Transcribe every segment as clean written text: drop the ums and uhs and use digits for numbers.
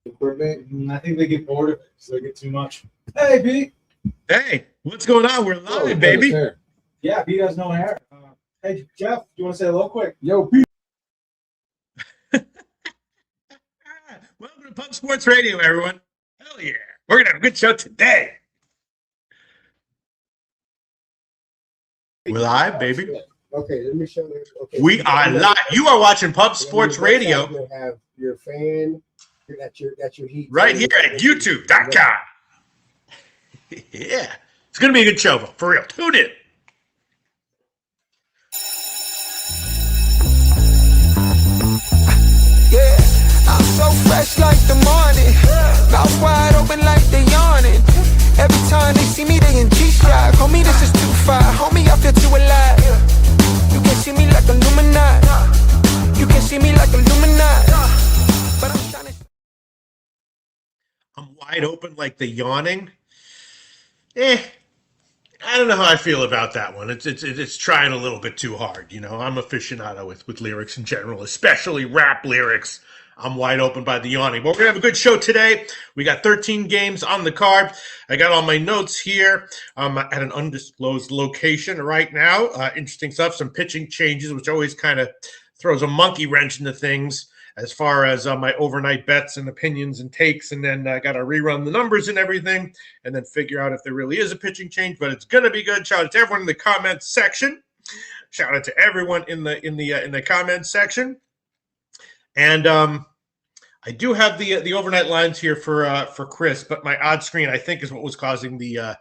equipment, and I think they get bored of it, so they get too much. Hey, Pete. Hey, what's going on? We're live, baby. Yeah, Pete has no hair. Hey, Jeff, you want to say hello quick? Yo, Pete. Welcome to Pub Sports Radio, everyone. Hell yeah. We're going to have a good show today. We're live, baby. Okay, let me show you. Okay, we are live. You are watching Pub Sports Radio. You have your fan. That's your heat. Right here at YouTube.com. Yeah. It's going to be a good show, for real. Tune in. Yeah, I'm so fresh like the morning. Mouth wide open like they yawning. Every time they see me, they in G-Shock. Homie, this is too far. Homie, I feel too alive. You can see me like Illuminati. You can see me like Illuminati. But I'm trying to... I'm wide open like the yawning. I don't know how I feel about that one. It's trying a little bit too hard. You know, I'm aficionado with lyrics in general, especially rap lyrics. I'm wide open by the yawning. But we're going to have a good show today. We got 13 games on the card. I got all my notes here. At an undisclosed location right now. Interesting stuff. Some pitching changes, which always kind of throws a monkey wrench into things as far as my overnight bets and opinions and takes. And then I got to rerun the numbers and everything and then figure out if there really is a pitching change. But it's going to be good. Shout out to everyone in the comments section. Shout out to everyone in the comments section. And I do have the overnight lines here for Chris, but my odd screen I think is what was causing the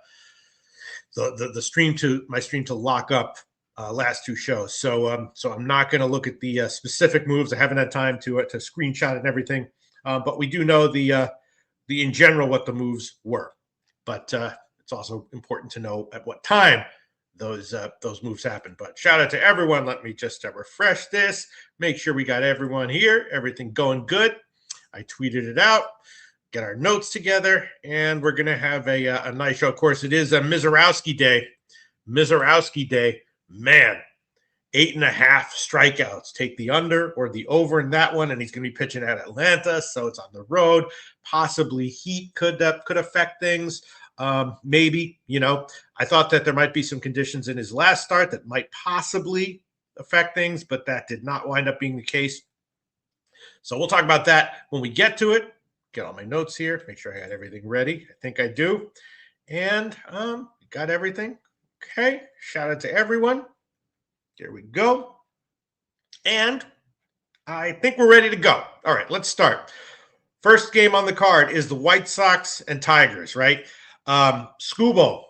stream to lock up last two shows. So I'm not going to look at the specific moves. I haven't had time to screenshot and everything, but we do know the in general what the moves were. But it's also important to know at what time those moves happen. But shout out to everyone. Let me just refresh this. Make sure we got everyone here. Everything going good. I tweeted it out. Get our notes together, and we're gonna have a nice show. Of course, it is a Mizorowski day. Mizorowski day, man. 8.5 strikeouts. Take the under or the over in that one, and he's gonna be pitching at Atlanta, so it's on the road. Possibly heat could affect things. Maybe, I thought that there might be some conditions in his last start that might possibly affect things, but that did not wind up being the case. So we'll talk about that when we get to it. Get all my notes here. Make sure I got everything ready. I think I do. And got everything. Okay. Shout out to everyone. Here we go. And I think we're ready to go. All right, let's start. First game on the card is the White Sox and Tigers, right? Scubo,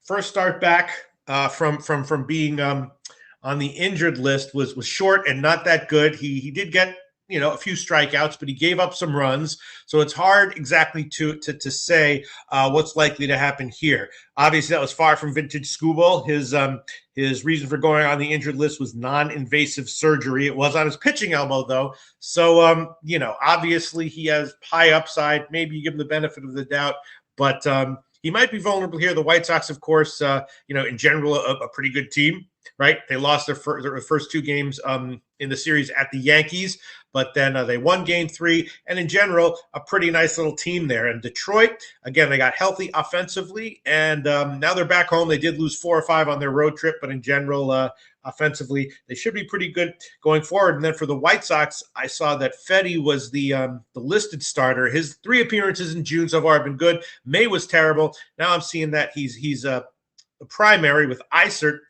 first start back from being on the injured list was short and not that good. He did get a few strikeouts, but he gave up some runs. So it's hard exactly to say what's likely to happen here. Obviously, that was far from vintage Scooble. His reason for going on the injured list was non-invasive surgery. It was on his pitching elbow, though. So, obviously he has high upside. Maybe you give him the benefit of the doubt, but he might be vulnerable here. The White Sox, of course, in general, a pretty good team, right? They lost their first two games in the series at the Yankees, but then they won game 3, and in general, a pretty nice little team there. And Detroit, again, they got healthy offensively, and now they're back home. They did lose 4 or 5 on their road trip, but in general, offensively, they should be pretty good going forward. And then for the White Sox, I saw that Fetty was the listed starter. His 3 appearances in June so far have been good. May was terrible. Now I'm seeing that he's a primary with Isert,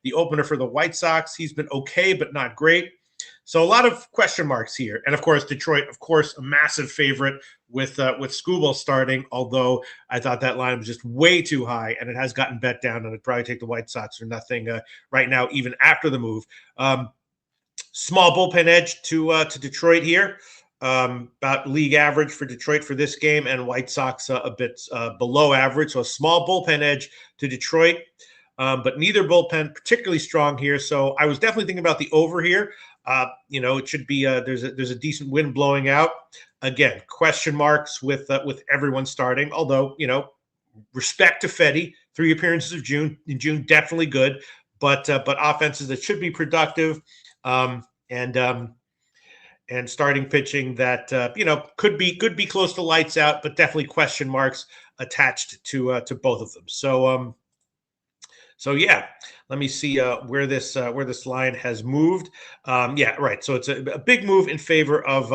the opener for the White Sox. He's been okay, but not great. So a lot of question marks here. And, of course, Detroit, of course, a massive favorite with Scooble starting, although I thought that line was just way too high, and it has gotten bet down, and I'd probably take the White Sox or nothing right now, even after the move. Small bullpen edge to Detroit here. About league average for Detroit for this game, and White Sox a bit below average. So a small bullpen edge to Detroit, but neither bullpen particularly strong here. So I was definitely thinking about the over here. It should be there's a decent wind blowing out. Again, question marks with everyone starting. Although respect to Fetty, 3 appearances in June, definitely good. But offenses that should be productive, and and starting pitching that could be close to lights out, but definitely question marks attached to both of them. So yeah, let me see where this line has moved. Yeah, right. So it's a big move in favor of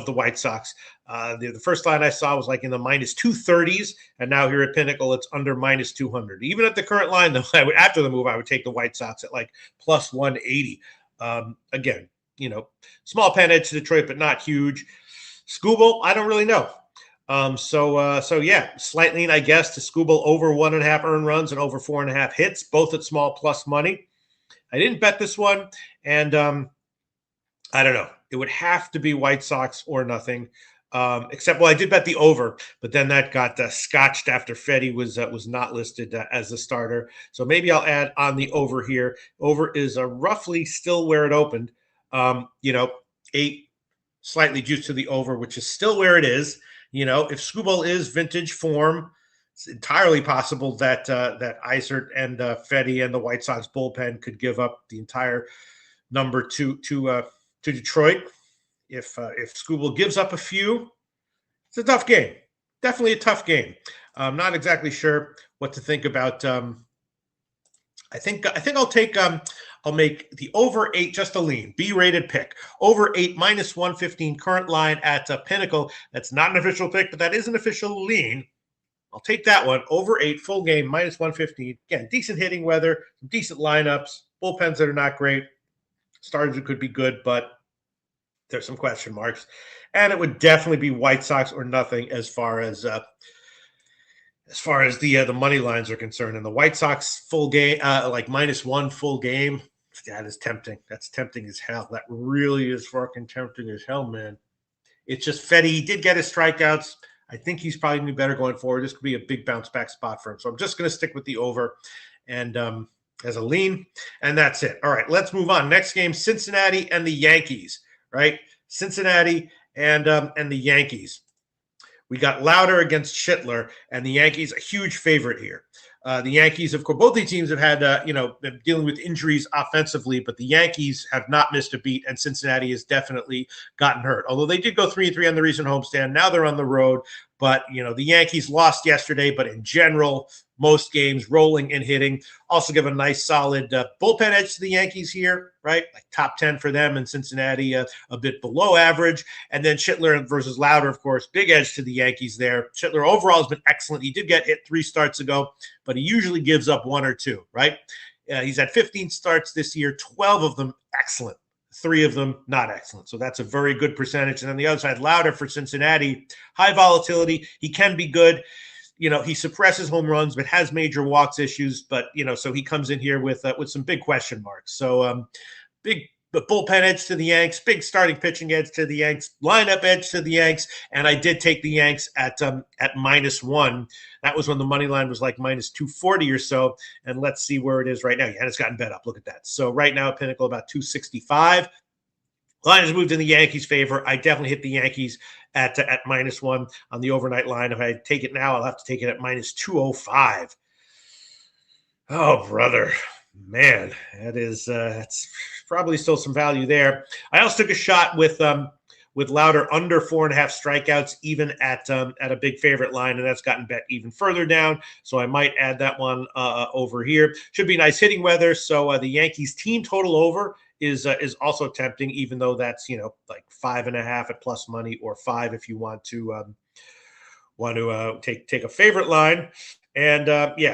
the White Sox. The first line I saw was like in the minus 230s, and now here at Pinnacle, it's under minus 200. Even at the current line, though, after the move, I would take the White Sox at like plus 180. Again, small pen edge to Detroit, but not huge. Skubal, I don't really know. So yeah, slight lean, I guess, to Skubal over 1.5 earned runs and over 4.5 hits, both at small plus money. I didn't bet this one, and I don't know. It would have to be White Sox or nothing. Except, I did bet the over, but then that got scotched after Fedde was not listed as the starter. So maybe I'll add on the over here. Over is roughly still where it opened. 8 slightly juiced to the over, which is still where it is. If Skubal is vintage form, it's entirely possible that Eisert and Fedde and the White Sox bullpen could give up the entire number to Detroit. If Skubal gives up a few, it's a tough game. Definitely a tough game. I'm not exactly sure what to think about. I think I'll make the over 8 just a lean, B-rated pick. Over 8 minus 115 current line at Pinnacle. That's not an official pick, but that is an official lean. I'll take that one. Over 8 full game minus 115. Again, decent hitting weather, some decent lineups, bullpens that are not great, starters who could be good, but there's some question marks. And it would definitely be White Sox or nothing as far as the money lines are concerned. And the White Sox full game, like -1 full game, that is tempting. That's tempting as hell. That really is fucking tempting as hell, man. It's just Fedde. He did get his strikeouts. I think he's probably going to be better going forward. This could be a big bounce back spot for him. So I'm just going to stick with the over and as a lean. And that's it. All right, let's move on. Next game, Cincinnati and the Yankees, right? Cincinnati and the Yankees. We got Lauder against Schittler, and the Yankees a huge favorite here. The Yankees, of course, both these teams have had, been dealing with injuries offensively, but the Yankees have not missed a beat, and Cincinnati has definitely gotten hurt. Although they did go 3-3 on the recent homestand, now they're on the road. But, the Yankees lost yesterday, but in general, most games rolling and hitting. Also give a nice solid bullpen edge to the Yankees here, right? Like top 10 for them, and Cincinnati a bit below average. And then Schittler versus Lauder, of course, big edge to the Yankees there. Schittler overall has been excellent. He did get hit 3 starts ago, but he usually gives up 1 or 2, right? He's had 15 starts this year, 12 of them excellent. 3 of them not excellent. So that's a very good percentage. And on the other side, Lauder for Cincinnati, high volatility. He can be good. He suppresses home runs, but has major walks issues. But, so he comes in here with some big question marks. So big bullpen edge to the Yanks, big starting pitching edge to the Yanks, lineup edge to the Yanks. And I did take the Yanks at -1. That was when the money line was like -240 or so. And let's see where it is right now. Yeah, and it's gotten bet up. Look at that. So right now, Pinnacle about 265. Line has moved in the Yankees' favor. I definitely hit the Yankees at -1 on the overnight line. If I take it now, I'll have to take it at -205. Oh, brother. Man, that's probably still some value there. I also took a shot with Lauder under 4.5 strikeouts, even at a big favorite line, and that's gotten bet even further down. So I might add that one over here. Should be nice hitting weather. So the Yankees team total over is also tempting, even though that's like 5.5 at plus money, or 5 if you want to take a favorite line. And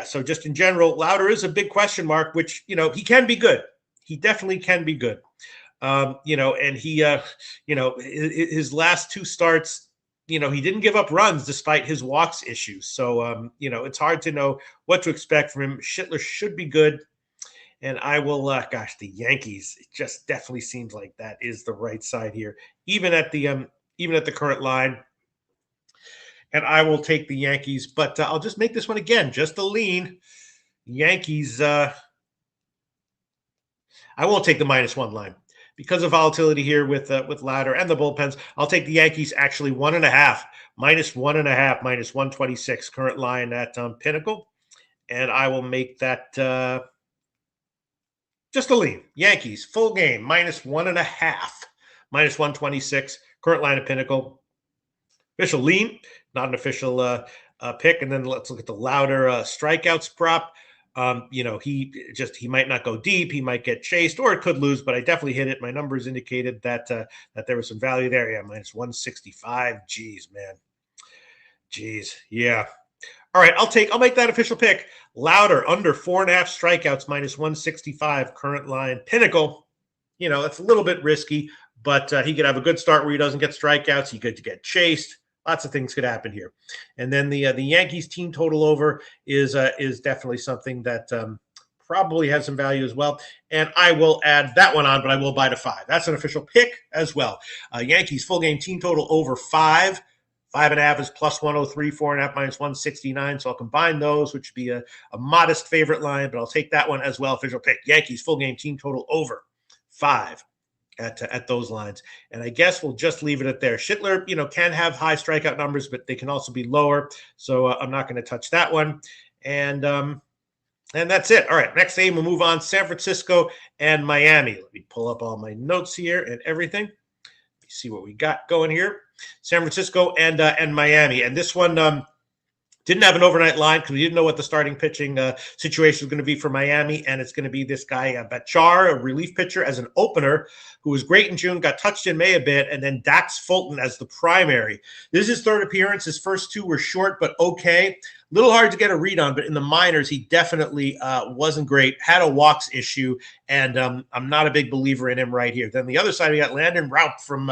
so just in general, Lauder is a big question mark, which he can be good. He definitely can be good. And he his last 2 starts, he didn't give up runs despite his walks issues. So it's hard to know what to expect from him. Schittler should be good. And I will, the Yankees, it just definitely seems like that is the right side here, even at the current line. And I will take the Yankees, but I'll just make this one again, just a lean. Yankees, I won't take the -1 line because of volatility here with Lauder and the bullpens. I'll take the Yankees actually 1.5, -1.5, -126 current line at Pinnacle. And I will make that just a lean. Yankees, full game, -1.5, minus 126. Current line of Pinnacle. Official lean, not an official pick. And then let's look at the louder strikeouts prop. He might not go deep. He might get chased, or it could lose, but I definitely hit it. My numbers indicated that there was some value there. Yeah, minus 165. Jeez, man. Jeez, yeah. All right, I'll make that official pick. Louder, under 4.5 strikeouts, minus 165. Current line. Pinnacle, that's a little bit risky, but he could have a good start where he doesn't get strikeouts. He could get chased. Lots of things could happen here. And then the Yankees team total over is definitely something that probably has some value as well. And I will add that one on, but I will buy to 5. That's an official pick as well. Yankees full game team total over 5. 5.5 is plus 103, 4.5 minus 169. So I'll combine those, which would be a modest favorite line, but I'll take that one as well. Official pick. Yankees full game team total over 5. At those lines. And I guess we'll just leave it at there. Schindler, can have high strikeout numbers, but they can also be lower. So I'm not going to touch that one. And that's it. All right, next game, we'll move on. San Francisco and Miami. Let me pull up all my notes here and everything. Let me see what we got going here. San Francisco and Miami. And this one didn't have an overnight line because we didn't know what the starting pitching situation was going to be for Miami, and it's going to be this guy, Bachar, a relief pitcher, as an opener, who was great in June, got touched in May a bit, and then Dax Fulton as the primary. This is his third appearance. His first 2 were short, but okay. A little hard to get a read on, but in the minors, he definitely wasn't great, had a walks issue, and I'm not a big believer in him right here. Then the other side, we got Landon Raup from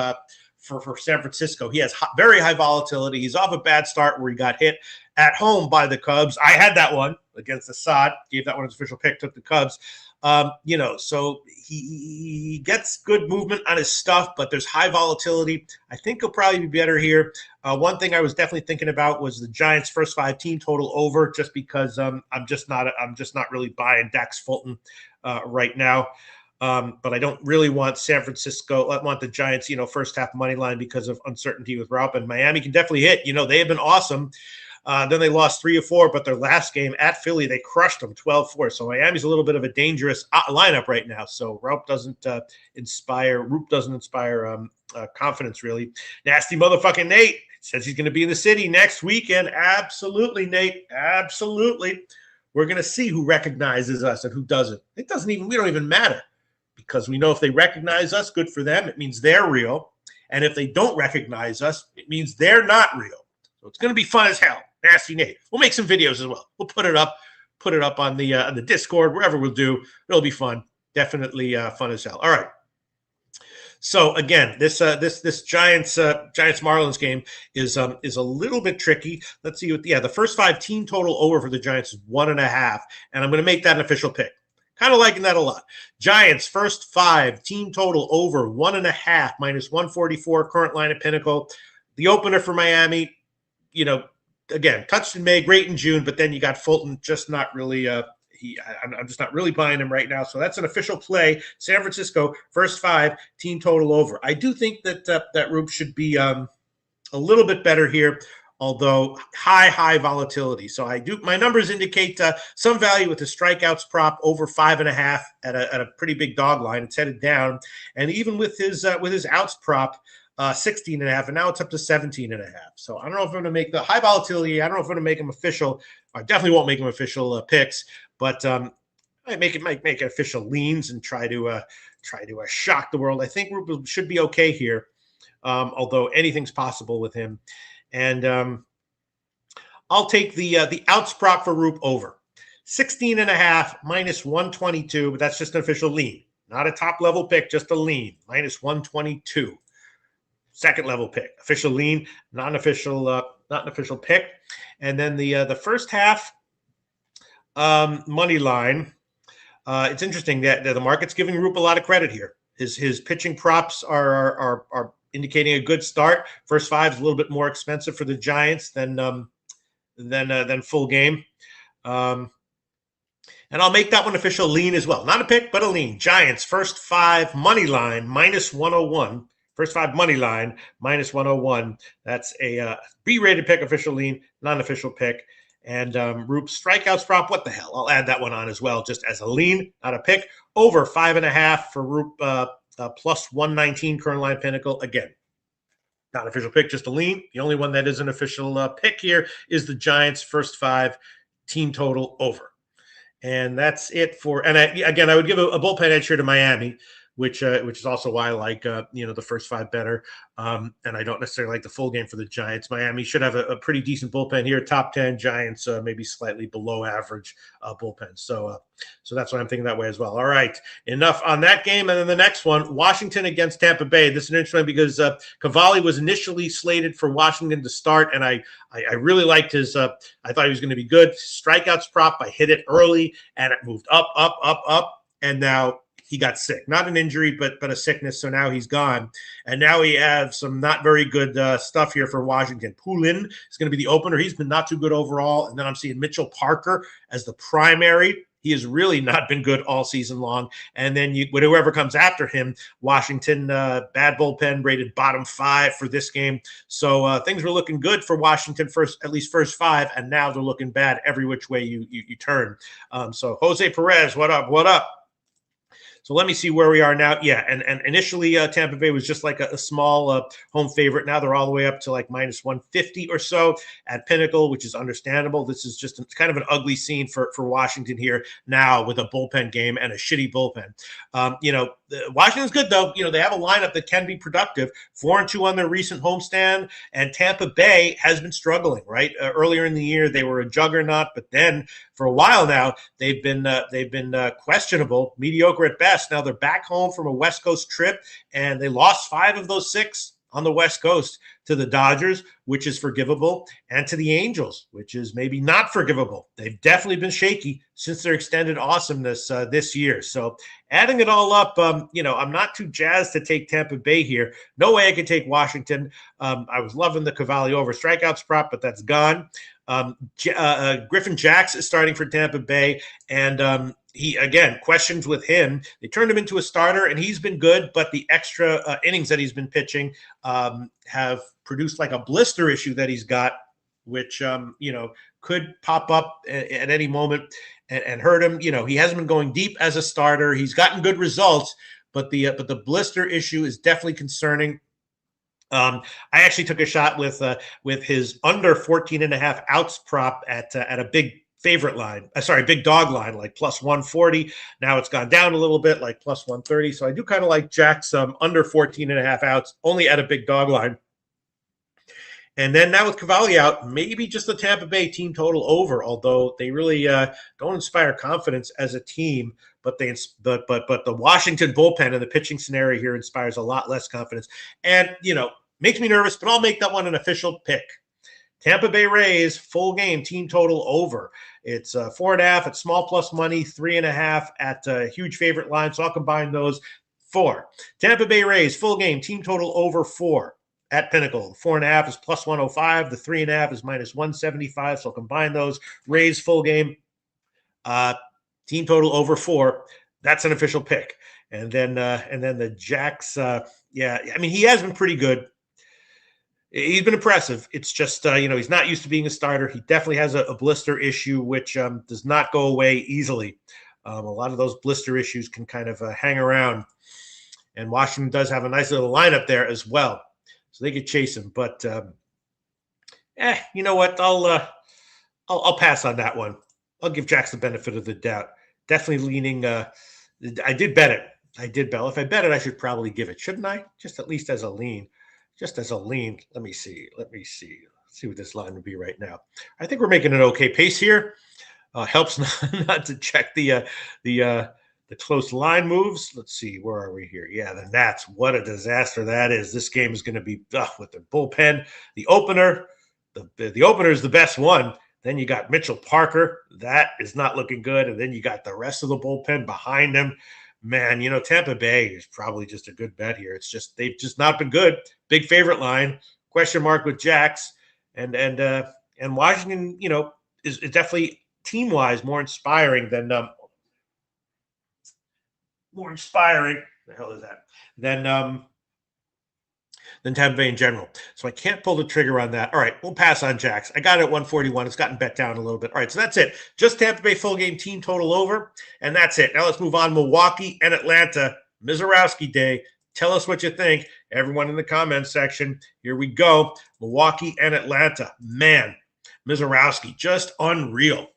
for San Francisco. He has very high volatility. He's off a bad start where he got hit at home by the Cubs. I had that one against Assad, gave that one his official pick, took the Cubs. So he gets good movement on his stuff, but there's high volatility. I think he'll probably be better here. One thing I was definitely thinking about was the Giants' first 5 team total over, just because I'm just not really buying Dax Fulton right now. But I don't really want San Francisco. I want the Giants, first half money line because of uncertainty with Raup. And Miami can definitely hit. They have been awesome. Then they lost 3 of 4, but their last game at Philly, they crushed them 12-4. So Miami's a little bit of a dangerous lineup right now. So Raup doesn't inspire confidence, really. Nasty motherfucking Nate says he's going to be in the city next weekend. Absolutely, Nate. Absolutely. We're going to see who recognizes us and who doesn't. We don't even matter, because we know if they recognize us, good for them. It means they're real. And if they don't recognize us, it means they're not real. So it's going to be fun as hell. Nasty Nate. We'll make some videos as well. We'll put it up on the Discord, wherever we'll do. It'll be fun. Definitely fun as hell. All right. So again, this Giants Marlins game is a little bit tricky. Let's see the first 5 team total over for the Giants is 1.5, and I'm going to make that an official pick. Kind of liking that a lot. Giants first 5 team total over 1.5 minus 144. Current line at Pinnacle. The opener for Miami, again, touched in May, great in June, but then you got Fulton, just not really. I'm just not really buying him right now. So that's an official play. San Francisco first 5 team total over. I do think that that Rube should be a little bit better here, although high volatility. So my numbers indicate some value with the strikeouts prop over 5.5 at a pretty big dog line. It's headed down, and even with his outs prop. 16.5, and now it's up to 17.5. So I don't know if I'm going to make the high volatility. I don't know if I'm going to make them official. I definitely won't make them official picks, but I might make it official leans and try to shock the world. I think Rube should be okay here, although anything's possible with him. And I'll take the outs prop for Rube over 16.5 minus 122, but that's just an official lean, not a top level pick, just a lean minus 122. Second level pick, official lean, not an official pick. And then the first half money line. It's interesting that the market's giving Roop a lot of credit here. His pitching props are indicating a good start. First 5 is a little bit more expensive for the Giants than full game. And I'll make that one official lean as well. Not a pick, but a lean. Giants first 5 money line minus 101. First 5 money line, minus 101. That's a B-rated pick, official lean, non-official pick. And Roop's strikeouts prop, what the hell? I'll add that one on as well, just as a lean, not a pick. Over 5.5 for Roop plus 119 current line Pinnacle. Again, not an official pick, just a lean. The only one that is an official pick here is the Giants' first 5 team total over. And that's it for. And I would give a bullpen edge here to Miami, which is also why I like the first 5 better. And I don't necessarily like the full game for the Giants. Miami should have a pretty decent bullpen here. Top 10. Giants maybe slightly below average bullpen. So that's why I'm thinking that way as well. All right, enough on that game. And then the next one, Washington against Tampa Bay. This is an interesting one because Cavalli was initially slated for Washington to start, and I really liked his. I thought he was going to be good. Strikeouts prop. I hit it early, and it moved up, and now he got sick. Not an injury, but a sickness. So now he's gone. And now we have some not very good stuff here for Washington. Poulin is going to be the opener. He's been not too good overall. And then I'm seeing Mitchell Parker as the primary. He has really not been good all season long. And then whoever comes after him, Washington, bad bullpen, rated bottom 5 for this game. So things were looking good for Washington at least first 5, and now they're looking bad every which way you turn. So Jose Perez, what up? So let me see where we are now. Yeah, and initially Tampa Bay was just like a small home favorite. Now they're all the way up to like minus 150 or so at Pinnacle, which is understandable. This is just kind of an ugly scene for Washington here now with a bullpen game and a shitty bullpen. Washington's good, though. They have a lineup that can be productive. 4-2 on their recent homestand, and Tampa Bay has been struggling, right? Earlier in the year, they were a juggernaut, but then for a while now, they've been questionable, mediocre at best. Now they're back home from a West Coast trip, and they lost 5 of those 6 on the West Coast to the Dodgers, which is forgivable, and to the Angels, which is maybe not forgivable. They've definitely been shaky since their extended awesomeness this year. So adding it all up, I'm not too jazzed to take Tampa Bay here. No way I could take Washington. I was loving the Cavalli over strikeouts prop, but that's gone. Griffin Jax is starting for Tampa Bay, and he, again, questions with him. They turned him into a starter, and he's been good, but the extra innings that he's been pitching have produced like a blister issue that he's got, which, could pop up at any moment and hurt him. He hasn't been going deep as a starter. He's gotten good results, but the blister issue is definitely concerning. I actually took a shot with his under 14.5 outs prop at a big favorite line. Big dog line, like plus 140. Now it's gone down a little bit, like plus 130. So I do kind of like Jack's under 14.5 outs, only at a big dog line. And then now with Cavalli out, maybe just the Tampa Bay team total over, although they really don't inspire confidence as a team. But the Washington bullpen and the pitching scenario here inspires a lot less confidence. And, makes me nervous, but I'll make that one an official pick. Tampa Bay Rays, full game, team total over. It's 4.5 at small plus money, 3.5 at huge favorite line. So I'll combine those. 4. Tampa Bay Rays, full game, team total over 4 at Pinnacle. 4.5 is plus 105. The 3.5 is minus 175. So I'll combine those. Rays, full game, team total over 4. That's an official pick. And then the Jacks, he has been pretty good. He's been impressive. It's just, he's not used to being a starter. He definitely has a blister issue, which does not go away easily. A lot of those blister issues can kind of hang around. And Washington does have a nice little lineup there as well. So they could chase him. But, you know what? I'll pass on that one. I'll give Jax the benefit of the doubt. Definitely leaning. I did bet it. If I bet it, I should probably give it. Shouldn't I? Just at least as a lean. Let me see. Let's see what this line would be right now. I think we're making an okay pace here. Helps not to check the close line moves. Let's see. Where are we here? Yeah, the Nats. What a disaster that is. This game is going to be with their bullpen. The opener. The opener is the best one. Then you got Mitchell Parker. That is not looking good. And then you got the rest of the bullpen behind him. Man, Tampa Bay is probably just a good bet here. It's just they've just not been good. Big favorite line, question mark with Jax, and Washington, is definitely team wise more inspiring than The hell is that? Than Tampa Bay in general. So I can't pull the trigger on that. All right, we'll pass on Jax. I got it at 141. It's gotten bet down a little bit. All right, so that's it. Just Tampa Bay full game team total over, and that's it. Now let's move on. Milwaukee and Atlanta. Mizorowski Day. Tell us what you think. Everyone in the comments section. Here we go. Milwaukee and Atlanta. Man, Mizorowski, just unreal.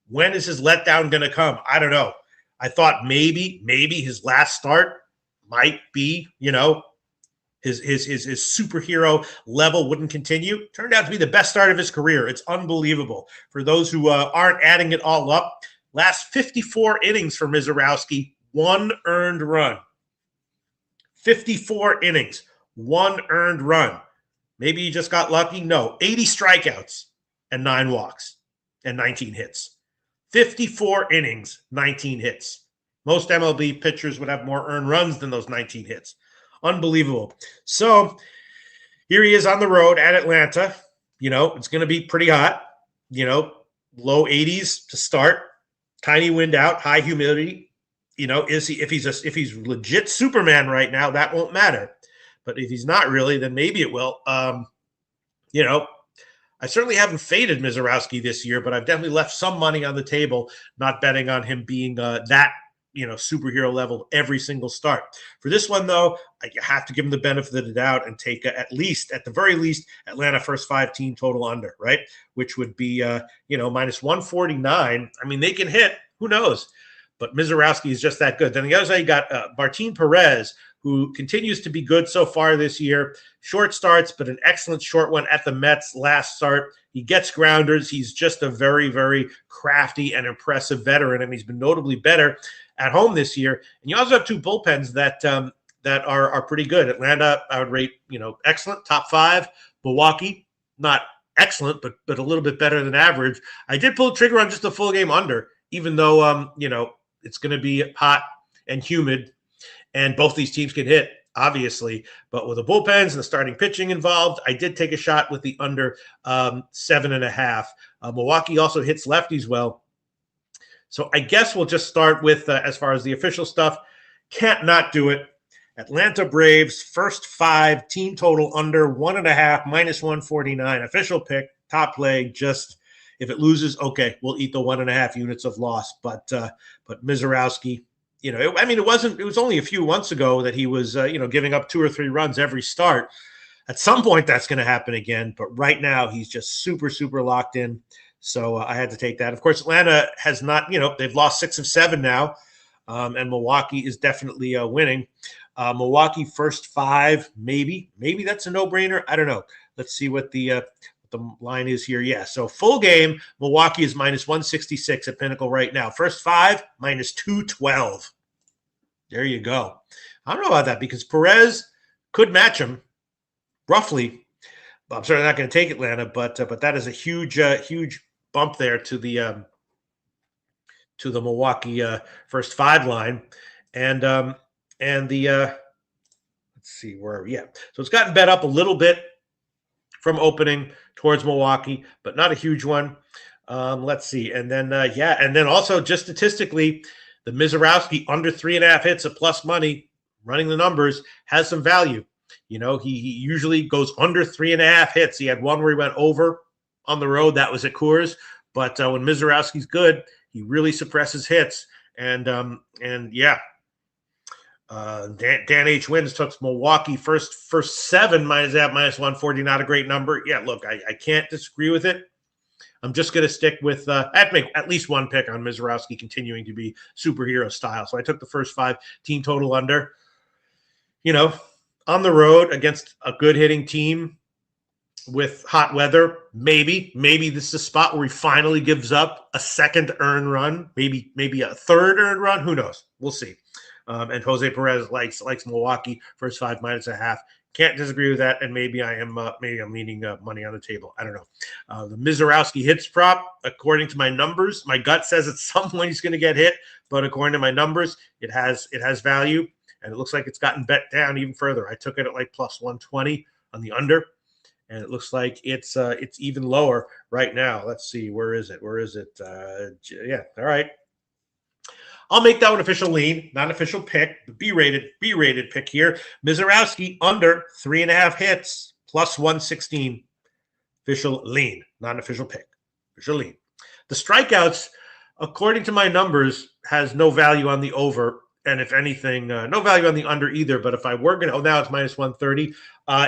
When is his letdown going to come? I don't know. I thought maybe his last start might be, his superhero level wouldn't continue. Turned out to be the best start of his career. It's unbelievable. For those who aren't adding it all up, last 54 innings for Mizorowski, 1 earned run. 54 innings, 1 earned run. Maybe he just got lucky. No, 80 strikeouts and 9 walks and 19 hits. 54 innings, 19 hits. Most MLB pitchers would have more earned runs than those 19 hits. Unbelievable. So here he is on the road at Atlanta. It's going to be pretty hot. Low 80s to start. Tiny wind out, high humidity. If he's legit Superman right now, that won't matter. But if he's not really, then maybe it will. I certainly haven't faded Mizorowski this year, but I've definitely left some money on the table, not betting on him being that superhero level every single start. For this one, though, I have to give him the benefit of the doubt and take at the very least, Atlanta first 5 team total under, right? Which would be, minus 149. I mean, they can hit. Who knows? But Mizorowski is just that good. Then the other side, you got Martin Perez, who continues to be good so far this year. Short starts, but an excellent short one at the Mets last start. He gets grounders. He's just a very, very crafty and impressive veteran, and he's been notably better at home this year. And you also have 2 bullpens that are pretty good. Atlanta, I would rate, excellent, top 5. Milwaukee, not excellent, but a little bit better than average. I did pull the trigger on just a full game under, even though, it's going to be hot and humid, and both these teams can hit, obviously. But with the bullpens and the starting pitching involved, I did take a shot with the under 7.5. Milwaukee also hits lefties well. So I guess we'll just start with, as far as the official stuff, can't not do it. Atlanta Braves, first 5, team total under 1.5, minus 149. Official pick, top play, just – if it loses, okay, we'll eat the 1.5 units of loss. But Mizorowski, it was only a few months ago that he was, giving up 2 or 3 runs every start. At some point, that's going to happen again. But right now, he's just super, super locked in. So I had to take that. Of course, Atlanta has not, they've lost 6 of 7 now. And Milwaukee is definitely winning. Milwaukee first 5, maybe that's a no-brainer. I don't know. Let's see what the line is here. Yeah, so full game, Milwaukee is minus 166 at Pinnacle right now. First 5, minus 212. There you go. I don't know about that because Perez could match him roughly. I'm certainly not going to take Atlanta, but that is a huge bump there to the Milwaukee first 5 line, and the let's see where so it's gotten bet up a little bit from opening towards Milwaukee, but not a huge one. Let's see. And then, and then also just statistically, the Mizorowski under 3.5 hits at plus money, running the numbers, has some value. He usually goes under 3.5 hits. He had one where he went over on the road. That was at Coors. But when Mizorowski's good, he really suppresses hits. And Dan H. Wins took Milwaukee first 7 minus 140. Not a great number. Yeah, look, I can't disagree with it. I'm just going to stick with I have to make at least one pick on Mizorowski continuing to be superhero style. So I took the first 5 team total under. On the road against a good hitting team with hot weather, maybe this is a spot where he finally gives up a second earned run, maybe a third earned run. Who knows? We'll see. And Jose Perez likes Milwaukee first 5 minus 1/2. Can't disagree with that. And maybe I'm leaning money on the table. I don't know. The Mizorowski hits prop, according to my numbers, my gut says at some point he's going to get hit, but according to my numbers, it has value, and it looks like it's gotten bet down even further. I took it at like plus 120 on the under, and it looks like it's even lower right now. Let's see, where is it? All right. I'll make that one official lean, not an official pick. The B-rated pick here. Mizorowski under 3.5 hits, plus 116. Official lean, not an official pick. Official lean. The strikeouts, according to my numbers, has no value on the over. And if anything, no value on the under either. But if I were going to, now it's minus 130.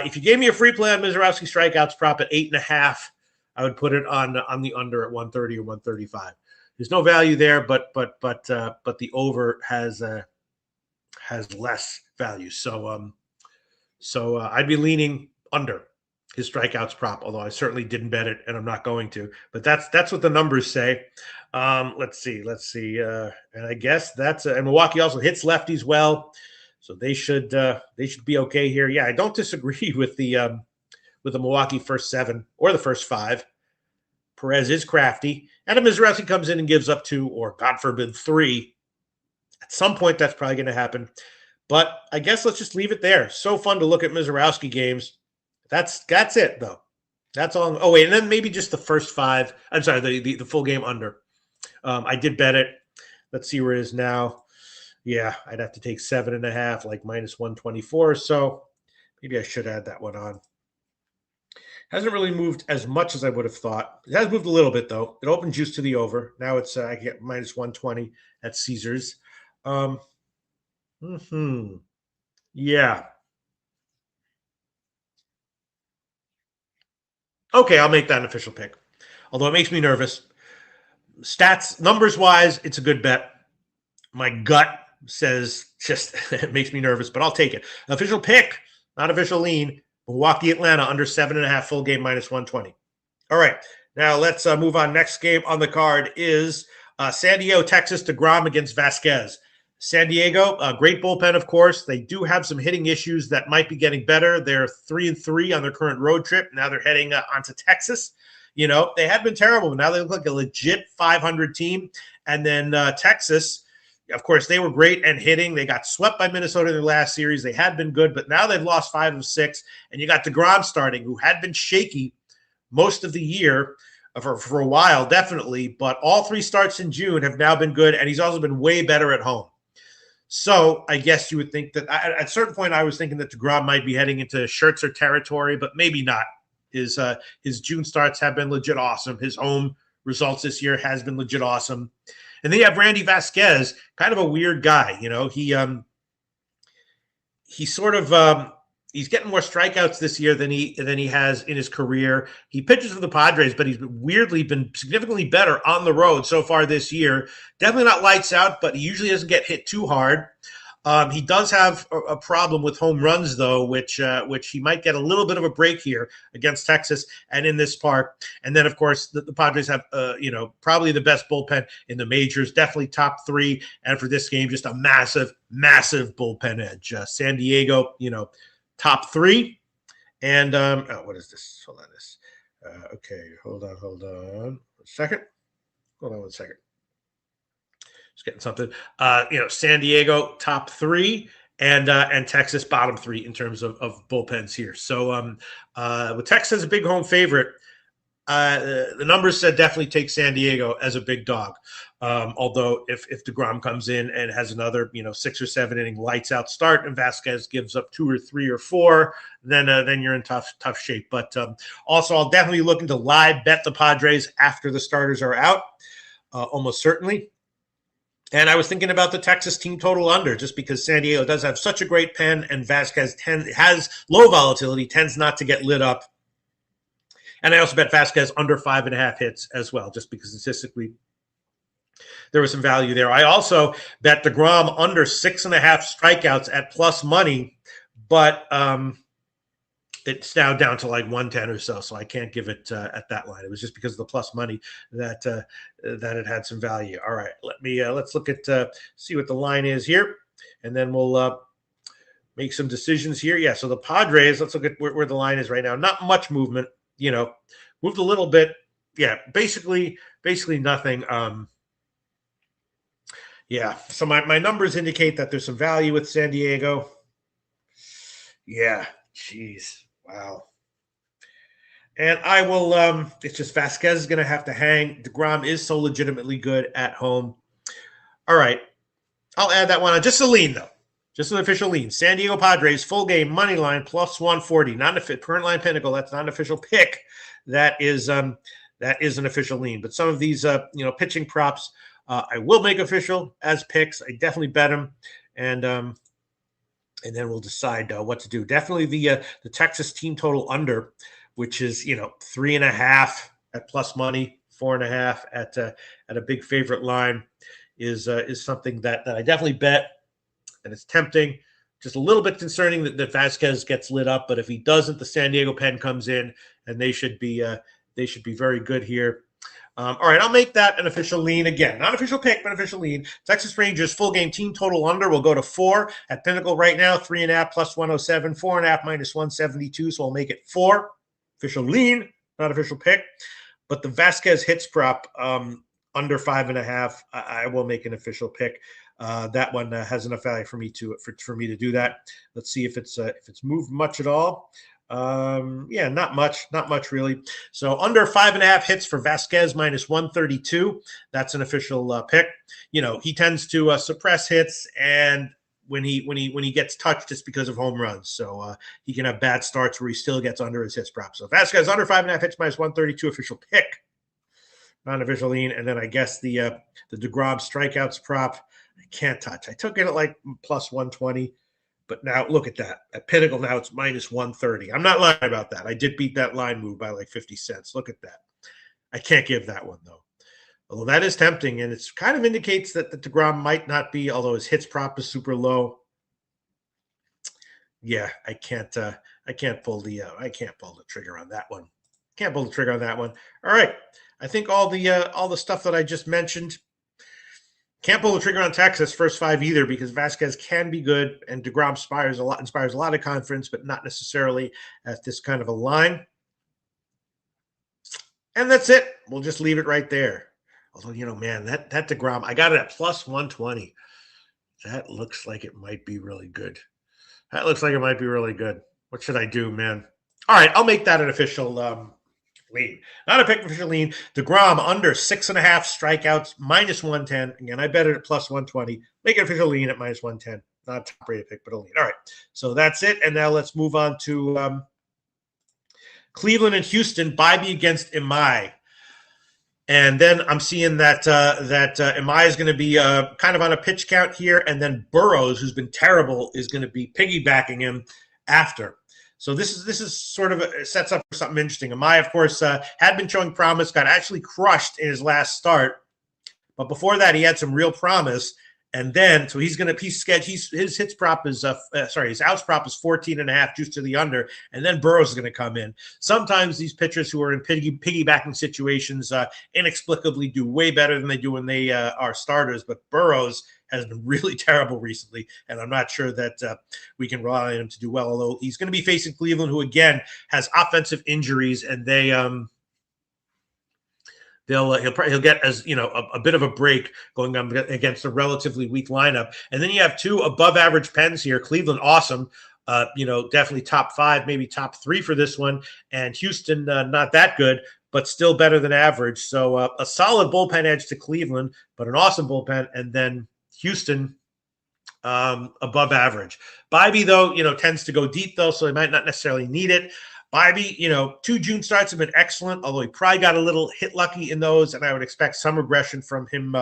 If you gave me a free play on Mizorowski strikeouts prop at 8.5, I would put it on the under at 130 or 135. There's no value there, but the over has less value. So I'd be leaning under his strikeouts prop, although I certainly didn't bet it, and I'm not going to. But that's what the numbers say. Let's see, and I guess that's and Milwaukee also hits lefties well, so they should be okay here. Yeah, I don't disagree with the Milwaukee first 7 or the first 5. Perez is crafty. Adam Mizorowski comes in and gives up 2, or God forbid 3. At some point, that's probably going to happen. But I guess let's just leave it there. So fun to look at Mizorowski games. That's it, though. That's all. Oh, wait, and then maybe just the first 5. I'm sorry, the full game under. I did bet it. Let's see where it is now. Yeah, I'd have to take 7.5, like minus 124. So maybe I should add that one on. Hasn't really moved as much as I would have thought. It has moved a little bit, though. It opened juice to the over. Now it's I get minus 120 at Caesars. Yeah. Okay, I'll make that an official pick. Although it makes me nervous. Stats, numbers-wise, it's a good bet. My gut says just it makes me nervous, but I'll take it. Official pick, not official lean. Milwaukee, Atlanta, under 7.5, full game, minus 120. All right, now let's move on. Next game on the card is San Diego, Texas, DeGrom against Vasquez. San Diego, a great bullpen, of course. They do have some hitting issues that might be getting better. They're 3-3 on their current road trip. Now they're heading onto Texas. You know, they had been terrible, but now they look like a legit 500 team. And then Texas, of course, they were great and hitting. They got swept by Minnesota in their last series. They had been good, but now they've lost 5 of 6. And you got DeGrom starting, who had been shaky most of the year for a while, definitely. But all 3 starts in June have now been good, and he's also been way better at home. So I guess you would think that at a certain point I was thinking that DeGrom might be heading into Scherzer territory, but maybe not. His June starts have been legit awesome. His home results this year has been legit awesome. And then you have Randy Vasquez, kind of a weird guy. You know, he sort of he's getting more strikeouts this year than he has in his career. He pitches for the Padres, but he's weirdly been significantly better on the road so far this year. Definitely not lights out, but he usually doesn't get hit too hard. He does have a problem with home runs, though, which he might get a little bit of a break here against Texas and in this park. And then, of course, the Padres have, probably the best bullpen in the majors, definitely top 3. And for this game, just a massive, massive bullpen edge. San Diego, top 3. And what is this? Hold on this. Okay, hold on. Hold on one second. Just getting something. San Diego top 3 and Texas bottom 3 in terms of bullpens here. So with Texas as a big home favorite, the numbers said definitely take San Diego as a big dog. Although if DeGrom comes in and has another 6 or 7 inning lights out start and Vasquez gives up 2 or 3 or 4, then you're in tough shape. But also I'll definitely look into live bet the Padres after the starters are out, almost certainly. And I was thinking about the Texas team total under, just because San Diego does have such a great pen and Vasquez has low volatility, tends not to get lit up. And I also bet Vasquez under 5.5 hits as well, just because statistically there was some value there. I also bet DeGrom under 6.5 strikeouts at plus money, but it's now down to like 110 or so I can't give it at that line. It was just because of the plus money that it had some value. All right, let's look at see what the line is here, and then we'll make some decisions here. Yeah, so the Padres. Let's look at where the line is right now. Not much movement. Moved a little bit. Yeah, basically nothing. Yeah, so my numbers indicate that there's some value with San Diego. Yeah, jeez. Wow. And I will, it's just Vasquez is going to have to hang. DeGrom is so legitimately good at home. All right. I'll add that one on. Just a lean, though. Just an official lean. San Diego Padres, full game, money line, plus 140. Not an current line pinnacle. That's not an official pick. That is an official lean. But some of these, pitching props, I will make official as picks. I definitely bet them. and then we'll decide what to do. Definitely the Texas team total under, which is 3.5 at plus money, 4.5 at a big favorite line, is something that I definitely bet, and it's tempting. Just a little bit concerning that Vasquez gets lit up, but if he doesn't, the San Diego Pen comes in, and they should be very good here. All right, I'll make that an official lean again. Not official pick, but official lean. Texas Rangers full game team total under will go to 4 at Pinnacle right now. 3.5 plus 107, 4.5 minus 172. So I'll make it 4. Official lean, not official pick. But the Vasquez hits prop under 5.5, I will make an official pick. That one has enough value for me to do that. Let's see if it's moved much at all. Yeah, not much really. So under 5.5 hits for Vasquez minus 132. That's an official pick. He tends to suppress hits, and when he gets touched, it's because of home runs. So he can have bad starts where he still gets under his hits prop. So Vasquez under 5.5 hits minus 132 official pick, non-official lean. And then I guess the DeGrom strikeouts prop I can't touch. I took it at like plus 120. But now look at that. At Pinnacle now it's minus 130. I'm not lying about that. I did beat that line move by like 50 cents. Look at that. I can't give that one, though. Although that is tempting, and it's kind of indicates that the DeGrom might not be, although his hits prop is super low. Yeah, I can't pull the trigger on that one. Can't pull the trigger on that one. All right. I think all the stuff that I just mentioned. Can't pull the trigger on Texas first 5 either, because Vasquez can be good, and DeGrom inspires a lot of confidence, but not necessarily at this kind of a line. And that's it. We'll just leave it right there. Although, man, that DeGrom, I got it at plus 120. That looks like it might be really good. What should I do, man? All right, I'll make that an official lean. Not a pick, official lean. DeGrom under 6.5 strikeouts, minus 110. Again, I bet it at plus 120. Make it official lean at minus 110. Not a top-rated pick, but a lean. All right, so that's it. And now let's move on to Cleveland and Houston. Bybee against Imai. And then I'm seeing that Imai is going to be kind of on a pitch count here, and then Burrows, who's been terrible, is going to be piggybacking him after. So this is sort of sets up for something interesting. Imai, of course, had been showing promise, got actually crushed in his last start, but before that he had some real promise. And then so his hits prop is his outs prop is 14.5 juice to the under, and then Burrows is going to come in. Sometimes these pitchers who are in piggybacking situations inexplicably do way better than they do when they are starters, but Burrows has been really terrible recently, and I'm not sure that we can rely on him to do well, although he's going to be facing Cleveland, who, again, has offensive injuries, and he'll get a bit of a break going on against a relatively weak lineup. And then you have 2 above-average Pens here. Cleveland, awesome. Definitely top 5, maybe top 3 for this one, and Houston, not that good, but still better than average. So a solid bullpen edge to Cleveland, but an awesome bullpen, and then Houston above average. Bybee, though, tends to go deep, though, so he might not necessarily need it. Bybee, 2 June starts have been excellent, although he probably got a little hit lucky in those, and I would expect some regression from him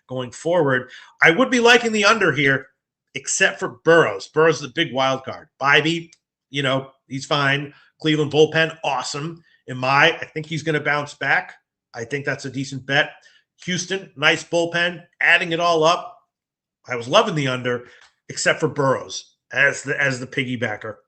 going forward. I would be liking the under here, except for Burrows. Burrows is a big wild card. Bybee, he's fine. Cleveland bullpen, awesome. Imai, I think he's going to bounce back. I think that's a decent bet. Houston, nice bullpen, adding it all up. I was loving the under, except for Burrows as the piggybacker.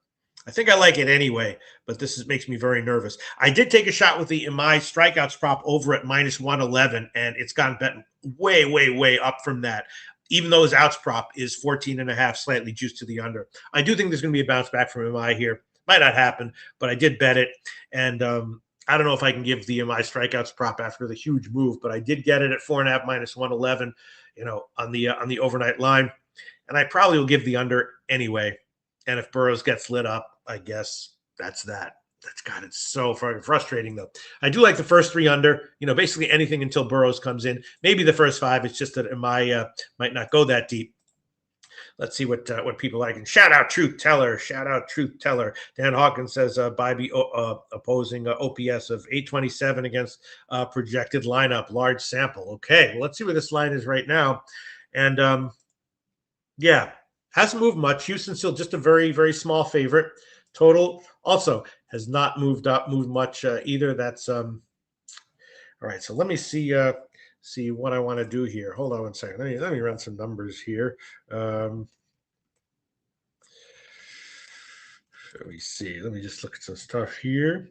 I think I like it anyway, but this makes me very nervous. I did take a shot with the Imai strikeouts prop over at minus 111, and it's gotten bet way, way, way up from that, even though his outs prop is 14.5, slightly juiced to the under. I do think there's going to be a bounce back from Imai here. Might not happen, but I did bet it, and I don't know if I can give the Imai strikeouts prop after the huge move, but I did get it at 4.5 minus 111, on the overnight line, and I probably will give the under anyway. And if Burrows gets lit up, I guess that's that. It's so frustrating, though. I do like the first 3 under, basically anything until Burrows comes in. Maybe the first 5. It's just that Imai might not go that deep. Let's see what people like. And shout out Truth Teller. Dan Hawkins says Bybee opposing OPS of 827 against projected lineup, large sample. Okay, well, let's see where this line is right now. And yeah, Hasn't moved much. Houston's still just a very, very small favorite. Total also has not moved much either. That's all right. So let me see what I want to do here. Hold on one second. Let me run some numbers here. Let me see. Let me just look at some stuff here.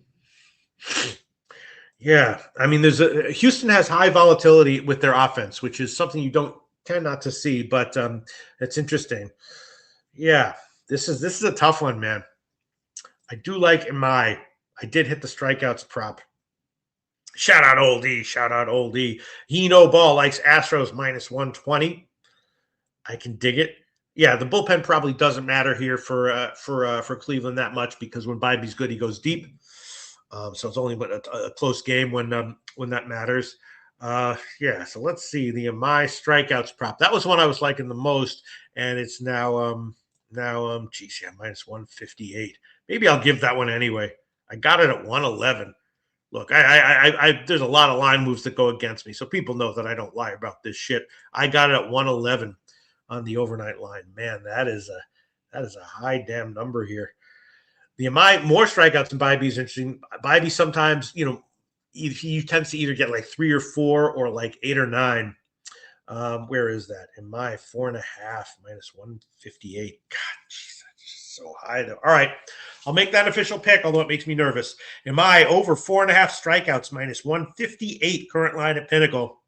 Yeah, I mean, Houston has high volatility with their offense, which is something you don't tend not to see, but it's interesting. Yeah, this is a tough one, man. I do like I did hit the strikeouts prop. Shout out Old E. Shout out Old E. He no ball likes Astros minus 120. I can dig it. Yeah, the bullpen probably doesn't matter here for Cleveland that much because when Bibby's good, he goes deep. So it's only a close game when that matters. Yeah, so let's see the my strikeouts prop. That was one I was liking the most, and it's now geez, yeah, minus 158. Maybe I'll give that one anyway. I got it at 111. Look, I there's a lot of line moves that go against me, so people know that I don't lie about this shit. I got it at 111 on the overnight line. Man, that is a high damn number here. The more strikeouts than Bibby is interesting. Bibby sometimes, he tends to either get like 3 or 4 or like 8 or 9. Where is that? In my 4.5 minus 158. God, jeez, that's just so high though. All right, I'll make that official pick, although it makes me nervous. In my over 4.5 strikeouts minus 158 current line at Pinnacle.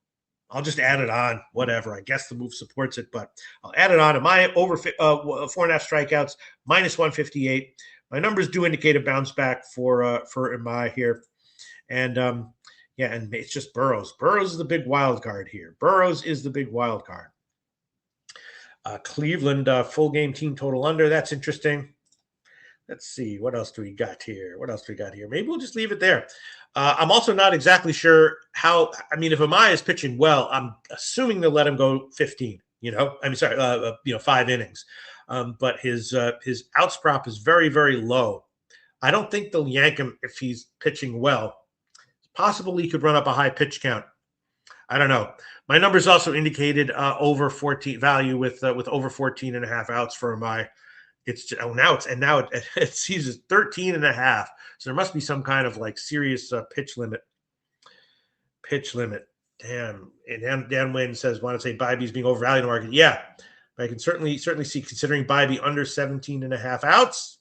I'll just add it on, whatever. I guess the move supports it, but I'll add it on. In my over 4.5 strikeouts minus 158. My numbers do indicate a bounce back for Imai here. And, yeah, and it's just Burrows. Burrows is the big wild card here. Burrows is the big wild card. Cleveland full game team total under. That's interesting. Let's see. What else do we got here? Maybe we'll just leave it there. I'm also not exactly sure how – I mean, if Imai is pitching well, I'm assuming they'll let him go 15, 5 innings. But his outs prop is very, very low. I don't think they'll yank him if he's pitching well. It's possible he could run up a high pitch count. I don't know. My numbers also indicated over 14 value with over 14 and a half outs for my. It's now it sees 13 and a half. So there must be some kind of like serious pitch limit. Damn. And Dan Wynn says, want to say Bibby's being overvalued in the market. Yeah. I can certainly see, considering Bibby under 17 and a half outs.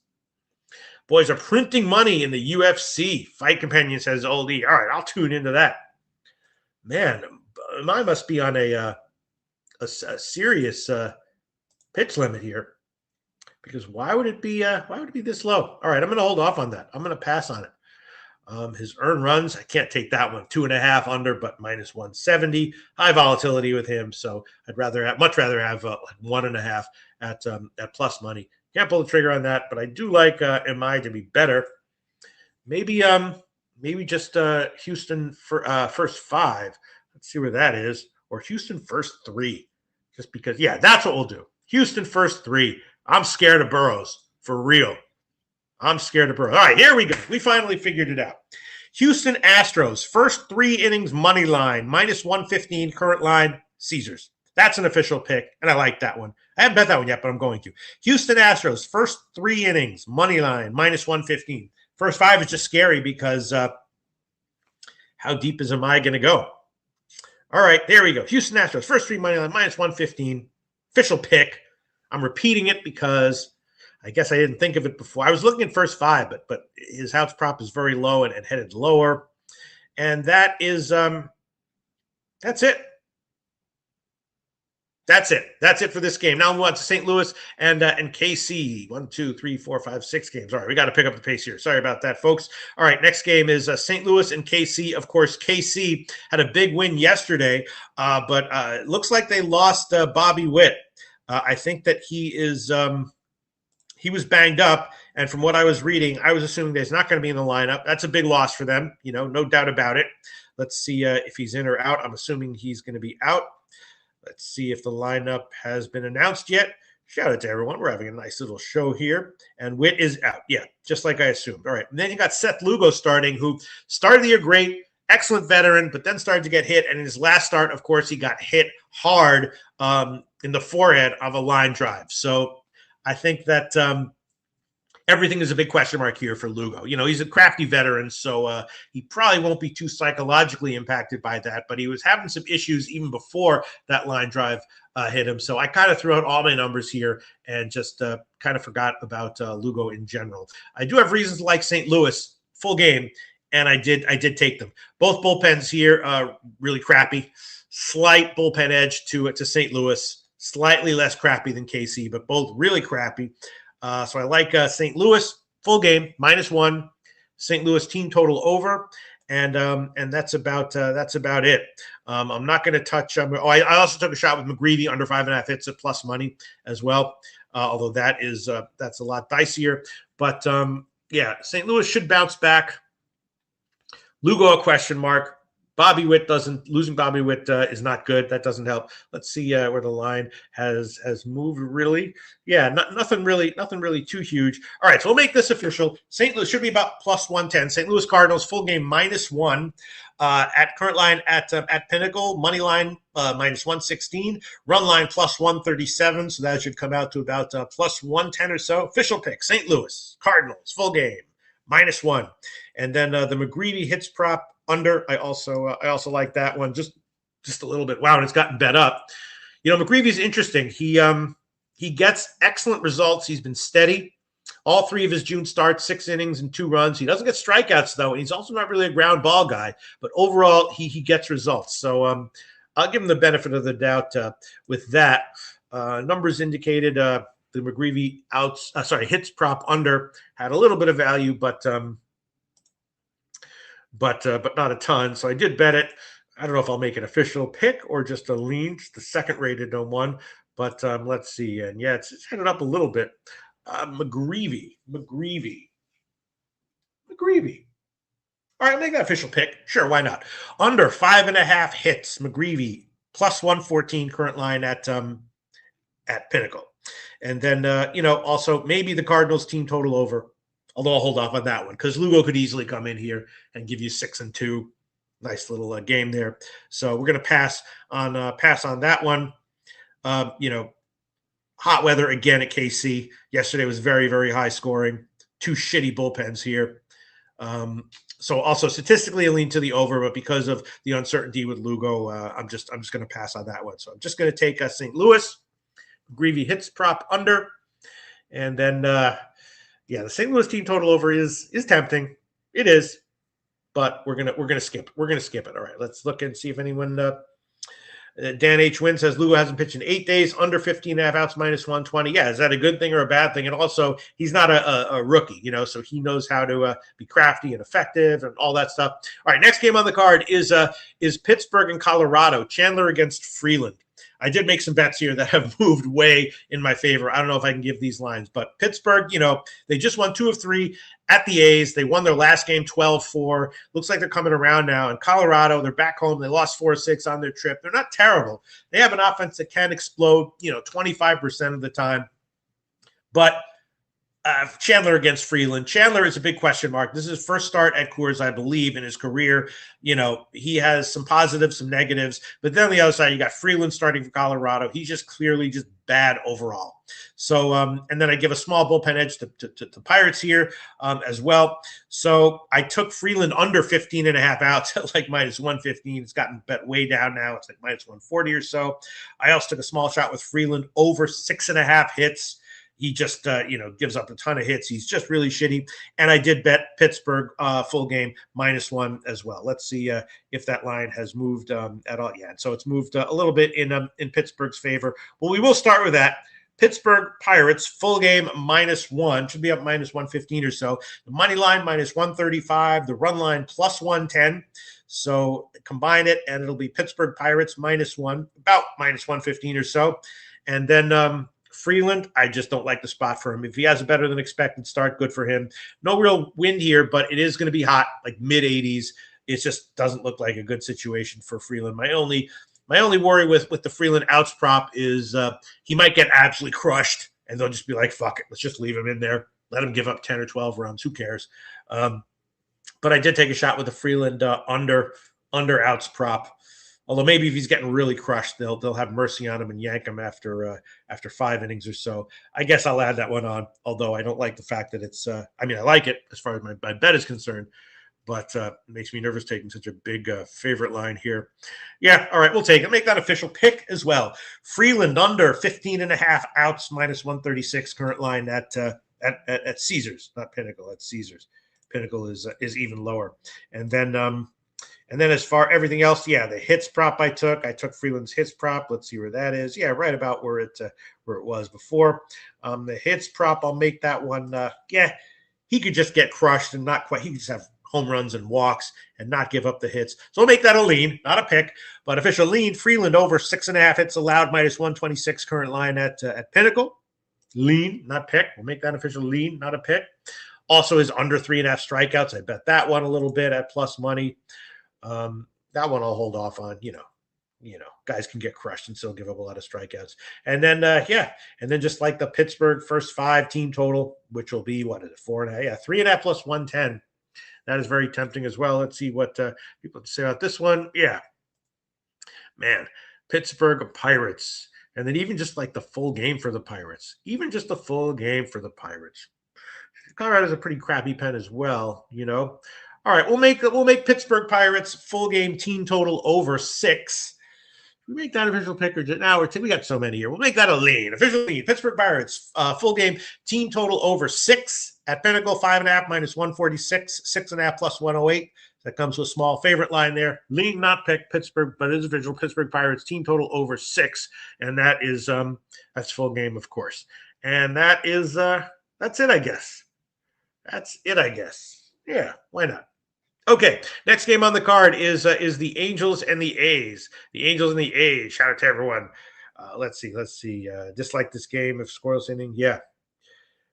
Boys are printing money in the UFC. Fight Companion says, Oldie. All right, I'll tune into that. Man, mine must be on a serious pitch limit here. Because why would it be this low? All right, I'm going to hold off on that. I'm going to pass on it. His earned runs, I can't take that one. 2.5 under, but minus 170. High volatility with him, so I'd much rather have 1.5 at plus money. Can't pull the trigger on that, but I do like MI to be better. Maybe just Houston for first 5. Let's see where that is, or Houston first 3, just because. Yeah, that's what we'll do. Houston first 3. I'm scared of Burrows for real. I'm scared of Burrow. All right, here we go. We finally figured it out. Houston Astros, first 3 innings money line, minus 115, current line, Caesars. That's an official pick, and I like that one. I haven't bet that one yet, but I'm going to. Houston Astros, first 3 innings, money line, minus 115. First 5 is just scary because how deep am I going to go? All right, there we go. Houston Astros, first 3 money line, minus 115. Official pick. I'm repeating it because I guess I didn't think of it before. I was looking at first 5, but his house prop is very low and headed lower. And that is that's it. That's it. That's it for this game. Now we want to St. Louis and KC. 1, 2, 3, 4, 5, 6 games. All right, we got to pick up the pace here. Sorry about that, folks. All right, next game is St. Louis and KC. Of course, KC had a big win yesterday, but it looks like they lost Bobby Witt. I think that he was banged up, and from what I was reading, I was assuming that he's not going to be in the lineup. That's a big loss for them, no doubt about it. Let's see if he's in or out. I'm assuming he's going to be out. Let's see if the lineup has been announced yet. Shout out to everyone. We're having a nice little show here. And Witt is out. Yeah, just like I assumed. All right. And then you got Seth Lugo starting, who started the year great, excellent veteran, but then started to get hit. And in his last start, of course, he got hit hard in the forehead of a line drive. So I think that everything is a big question mark here for Lugo. You know, he's a crafty veteran, so he probably won't be too psychologically impacted by that, but he was having some issues even before that line drive hit him. So I kind of threw out all my numbers here and just kind of forgot about Lugo in general. I do have reasons to like St. Louis full game, and I did take them. Both bullpens here really crappy. Slight bullpen edge to St. Louis, slightly less crappy than KC, but both really crappy. So I like St. Louis full game -1, St. Louis team total over, and that's about it. I'm not going to touch. I also took a shot with McGreevy under 5.5 hits at plus money as well. Although that's a lot dicier. But yeah, St. Louis should bounce back. Lugo a question mark. Losing Bobby Witt is not good. That doesn't help. Let's see where the line has moved. Really, yeah, nothing really too huge. All right, so we'll make this official. St. Louis should be about plus 110. St. Louis Cardinals full game -1 at current line at Pinnacle. Money line -116. Run line plus 137. So that should come out to about plus 110 or so. Official pick: St. Louis Cardinals full game -1, and then the McGreevy hits prop under. I also like that one just a little bit. Wow, and it's gotten bet up. You know, McGreevy's interesting. He gets excellent results. He's been steady. All 3 of his June starts, 6 innings and 2 runs. He doesn't get strikeouts though, and he's also not really a ground ball guy. But overall, he gets results. So I'll give him the benefit of the doubt with that. Numbers indicated the McGreevy hits prop under had a little bit of value, but not a ton. So I did bet it. I don't know if I'll make an official pick or just a lean, just the second rated one. But let's see. And yeah, it's headed up a little bit. McGreevy. All right, make that official pick. Sure, why not? Under 5.5 hits, McGreevy plus 114 current line at Pinnacle. And then also maybe the Cardinals team total over. Although I'll hold off on that one because Lugo could easily come in here and give you 6-2. Nice little game there. So we're going to pass on that one. Hot weather again at KC. Yesterday was very, very high scoring. 2 shitty bullpens here. So also statistically I lean to the over, but because of the uncertainty with Lugo, I'm just going to pass on that one. So I'm just going to take St. Louis. Greavy hits prop under, and then the St. Louis team total over is tempting. It is, but we're gonna skip. We're gonna skip it. All right, let's look and see if anyone. Dan H. Wynn says Lugo hasn't pitched in 8 days, under 15.5 outs, -120. Yeah, is that a good thing or a bad thing? And also, he's not a rookie, so he knows how to be crafty and effective and all that stuff. All right, next game on the card is Pittsburgh and Colorado. Chandler against Freeland. I did make some bets here that have moved way in my favor. I don't know if I can give these lines, but Pittsburgh, they just won 2 of 3 at the A's. They won their last game 12-4. Looks like they're coming around now. And Colorado, they're back home. They lost 4-6 on their trip. They're not terrible. They have an offense that can explode, 25% of the time. But Chandler against Freeland. Chandler is a big question mark. This is his first start at Coors, I believe, in his career. He has some positives, some negatives. But then on the other side, you got Freeland starting for Colorado. He's just clearly just bad overall. So, and then I give a small bullpen edge to Pirates here as well. So I took Freeland under 15.5 outs at like -115. It's gotten bet way down now. It's like -140 or so. I also took a small shot with Freeland over 6.5 hits. He just, gives up a ton of hits. He's just really shitty. And I did bet Pittsburgh full game -1 as well. Let's see if that line has moved at all. Yeah, so it's moved a little bit in Pittsburgh's favor. Well, we will start with that. Pittsburgh Pirates full game -1 should be up -115 or so. The money line -135. The run line +110. So combine it, and it'll be Pittsburgh Pirates -1, about -115 or so. And then Freeland, I just don't like the spot for him. If he has a better than expected start, good for him. No real wind here, but it is going to be hot, like mid-80s. It just doesn't look like a good situation for Freeland. My only worry with the Freeland outs prop is he might get absolutely crushed, and they'll just be like, fuck it, let's just leave him in there. Let him give up 10 or 12 runs. Who cares? But I did take a shot with the Freeland under outs prop. Although maybe if he's getting really crushed, they'll have mercy on him and yank him after 5 innings or so. I guess I'll add that one on. Although I don't like the fact that it's. I like it as far as my bet is concerned, but it makes me nervous taking such a big favorite line here. Yeah, all right, we'll take it. Make that official pick as well. Freeland under 15.5 outs -136 current line at Caesars, not Pinnacle. At Caesars. Pinnacle is even lower, and then as far everything else, yeah, the hits prop I took Freeland's hits prop. Let's see where that is. Yeah, right about where it was before. The hits prop, I'll make that one. Yeah, he could just get crushed and not quite. He could just have home runs and walks and not give up the hits. So I'll make that a lean, not a pick, but official lean. Freeland over 6.5 hits allowed -126 current line at Pinnacle. Lean, not pick. We'll make that official lean, not a pick. Also is under 3.5 strikeouts. I bet that one a little bit at plus money. That one I'll hold off on. Guys can get crushed and still give up a lot of strikeouts. And then and then just like the Pittsburgh first 5 team total, which will be 4.5? Yeah, 3.5 plus 110. That is very tempting as well. Let's see what people say about this one. Yeah, man, Pittsburgh Pirates, and then even just like the full game for the Pirates, even just the full game for the Pirates. Colorado's a pretty crappy pen as well, All right, we'll make Pittsburgh Pirates full game team total over 6. We make that official pick or now we got so many here. We'll make that a lean. Official lean. Pittsburgh Pirates full game team total over 6 at Pinnacle. 5.5 -146, 6.5 plus 108. That comes with a small favorite line there. Lean, not pick Pittsburgh, but it is official. Pittsburgh Pirates team total over 6, and that is that's full game, of course. And that is that's it, I guess. That's it, I guess. Yeah, why not? Okay, next game on the card is the Angels and the A's. The Angels and the A's. Shout out to everyone. Let's see. Just like this game, if scoreless inning, yeah.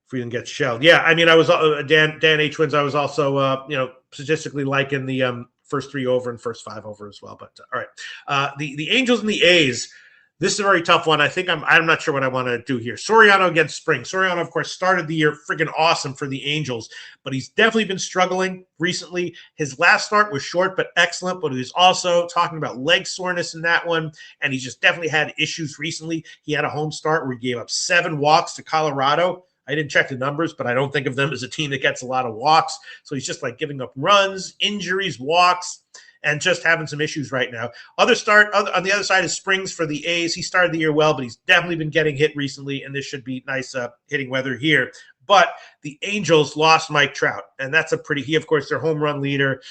Freeland gets shelled. Yeah, I mean, I was Dan H wins. I was also statistically liking the first 3 over and first 5 over as well. But all right, the Angels and the A's. This is a very tough one. I think I'm not sure what I want to do here. Soriano against Springs. Soriano, of course, started the year freaking awesome for the Angels, but he's definitely been struggling recently. His last start was short but excellent, but he was also talking about leg soreness in that one, and he's just definitely had issues recently. He had a home start where he gave up 7 walks to Colorado. I didn't check the numbers, but I don't think of them as a team that gets a lot of walks. So he's just like giving up runs, injuries, walks, and just having some issues right now. On the other side is Springs for the A's. He started the year well, but he's definitely been getting hit recently, and this should be nice hitting weather here. But the Angels lost Mike Trout, and that's he, of course, their home run leader.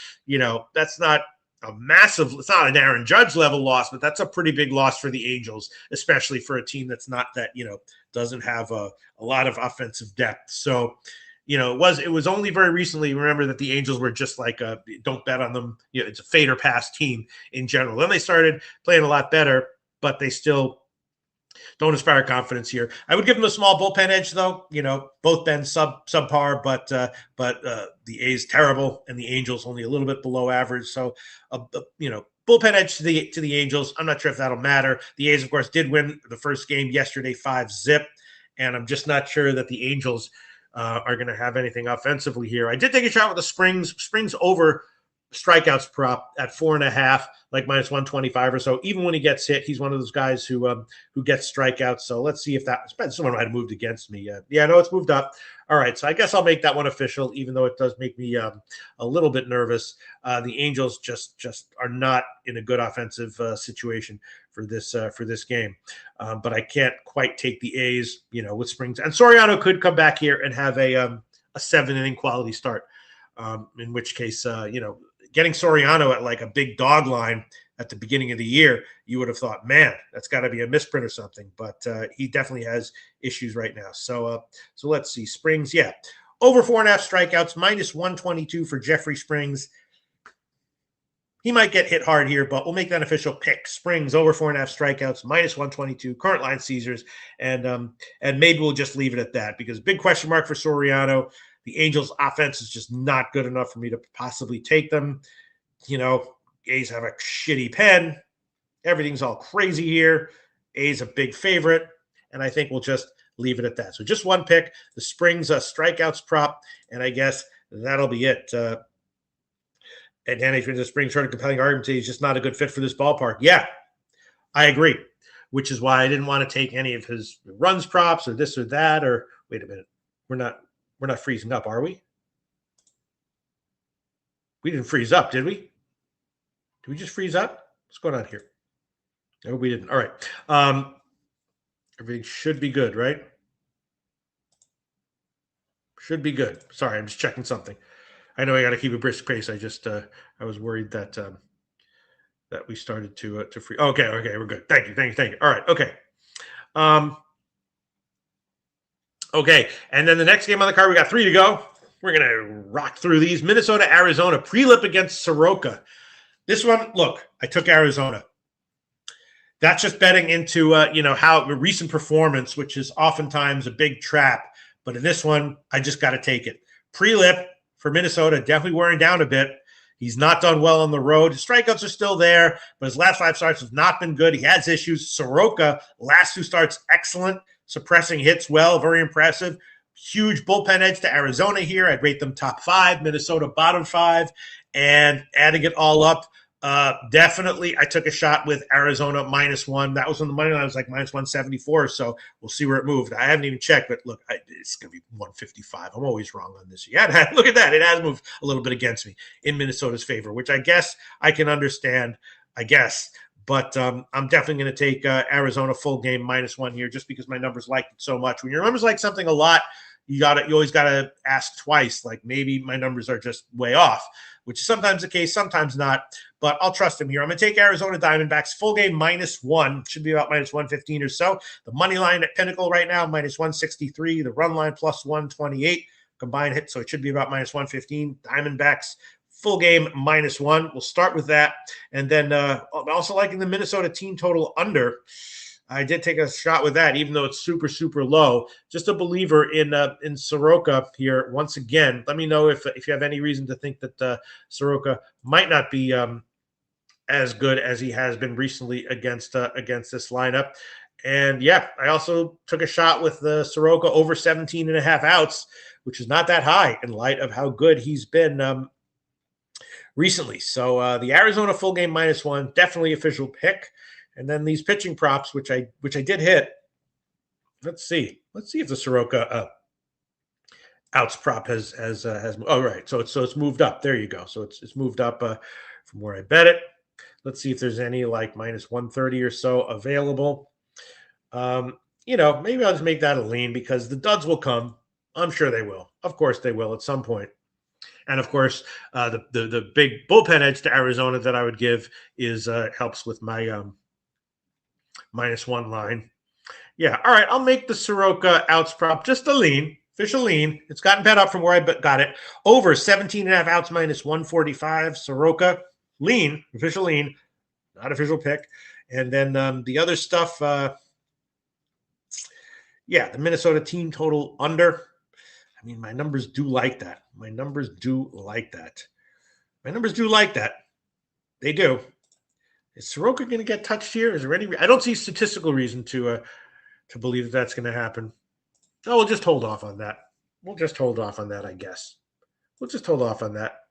That's not a massive, it's not an Aaron Judge level loss, but that's a pretty big loss for the Angels, especially for a team that's not that, doesn't have a lot of offensive depth. So, it was only very recently, remember, that the Angels were just like don't bet on them. It's a fade or pass team in general. Then they started playing a lot better, but they still don't inspire confidence here. I would give them a small bullpen edge, though. Both been subpar, but the A's terrible and the Angels only a little bit below average. So, bullpen edge to the Angels. I'm not sure if that'll matter. The A's, of course, did win the first game yesterday, 5-0, and I'm just not sure that the Angels are going to have anything offensively here. I did take a shot with the Springs over strikeouts prop at 4.5, like -125 or so. Even when he gets hit, he's one of those guys who gets strikeouts. So let's see if someone might have moved against me. Yeah, no, it's moved up. All right, so I guess I'll make that one official, even though it does make me a little bit nervous. The Angels just are not in a good offensive situation for this game. But I can't quite take the A's, with Springs. And Soriano could come back here and have a 7-inning quality start, in which case, getting Soriano at like a big dog line at the beginning of the year, you would have thought, man, that's got to be a misprint or something. But he definitely has issues right now. So let's see. Springs, yeah. Over 4.5 strikeouts, -122 for Jeffrey Springs. He might get hit hard here, but we'll make that official pick. Springs over 4.5 strikeouts, -122, current line Caesars, and maybe we'll just leave it at that because big question mark for Soriano. The Angels' offense is just not good enough for me to possibly take them. A's have a shitty pen. Everything's all crazy here. A's a big favorite, and I think we'll just leave it at that. So just one pick, the Springs strikeouts prop, and I guess that'll be it. And management this spring short of compelling argument he's just not a good fit for this ballpark. Yeah, I agree. Which is why I didn't want to take any of his runs props or this or that. Or wait a minute, we're not freezing up, are we? We didn't freeze up, did we? Did we just freeze up? What's going on here? No, we didn't. All right. Everything should be good, right? Should be good. Sorry, I'm just checking something. I know I got to keep a brisk pace. I just I was worried that that we started to free. Okay, we're good. Thank you. All right, okay. Okay, and then the next game on the card, we got 3 to go. We're gonna rock through these. Minnesota, Arizona, pre-lip against Soroka. This one, look, I took Arizona. That's just betting into how recent performance, which is oftentimes a big trap. But in this one, I just got to take it. Pre-lip for Minnesota, definitely wearing down a bit. He's not done well on the road. His strikeouts are still there, but his last 5 starts have not been good. He has issues. Soroka, last 2 starts, excellent. Suppressing hits well, very impressive. Huge bullpen edge to Arizona here. I'd rate them top 5, Minnesota bottom 5. And adding it all up, definitely I took a shot with Arizona -1. That was on the money line. I was like -174. So we'll see where it moved. I haven't even checked, but look, it's going to be 155. I'm always wrong on this. Yeah, look at that. It has moved a little bit against me in Minnesota's favor, which I guess I can understand, But I'm definitely going to take Arizona full game -1 here just because my numbers liked it so much. When your numbers like something a lot, you always got to ask twice, like maybe my numbers are just way off, which is sometimes the case, sometimes not. But I'll trust him here. I'm going to take Arizona Diamondbacks full game -1. Should be about -115 or so. The money line at Pinnacle right now, -163. The run line +128. Combined hit, so it should be about -115. Diamondbacks full game -1. We'll start with that. And then I'm also liking the Minnesota team total under. I did take a shot with that, even though it's super, super low. Just a believer in Soroka here once again. Let me know if you have any reason to think that Soroka might not be as good as he has been recently against this lineup. And yeah, I also took a shot with the Soroka over 17.5 outs, which is not that high in light of how good he's been recently. So the Arizona full game -1, definitely official pick. And then these pitching props, which I did hit. Let's see if the Soroka outs prop has oh right. So it's moved up. There you go. So it's moved up from where I bet it. Let's see if there's any like -130 or so available. Maybe I'll just make that a lean because the duds will come. I'm sure they will. Of course they will at some point. And of course, the big bullpen edge to Arizona that I would give is helps with my -1 line. Yeah, all right. I'll make the Soroka outs prop just a lean, official lean. It's gotten bet up from where I got it. Over 17.5 outs -145. Soroka lean, official lean, not official pick. And then the other stuff, the Minnesota team total under. I mean, my numbers do like that. They do. Is Soroka going to get touched here? Is there any? I don't see statistical reason to believe that that's going to happen. No, we'll just hold off on that. I guess. We'll just hold off on that.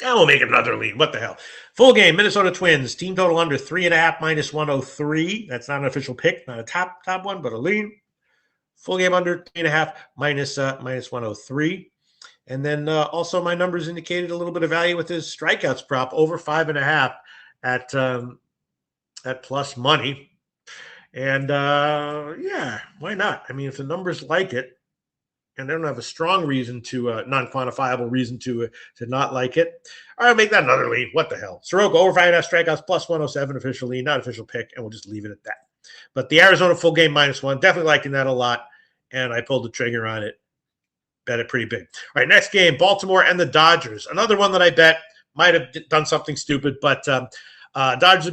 And we'll make it another lean. What the hell? Full game, Minnesota Twins. Team total under 3.5 -103. That's not an official pick, not a top one, but a lean. Full game under 3.5 -103. And then also my numbers indicated a little bit of value with his strikeouts prop over 5.5 at plus money. And why not? I mean, if the numbers like it and they don't have a strong reason to non-quantifiable reason to not like it, all right, I'll make that another lean. What the hell? Soroka over 5.5 strikeouts plus 107 officially, not official pick, and we'll just leave it at that. But the Arizona full game -1, definitely liking that a lot. And I pulled the trigger on it. Bet it pretty big. All right, next game, Baltimore and the Dodgers. Another one that I bet might have done something stupid, but Dodgers a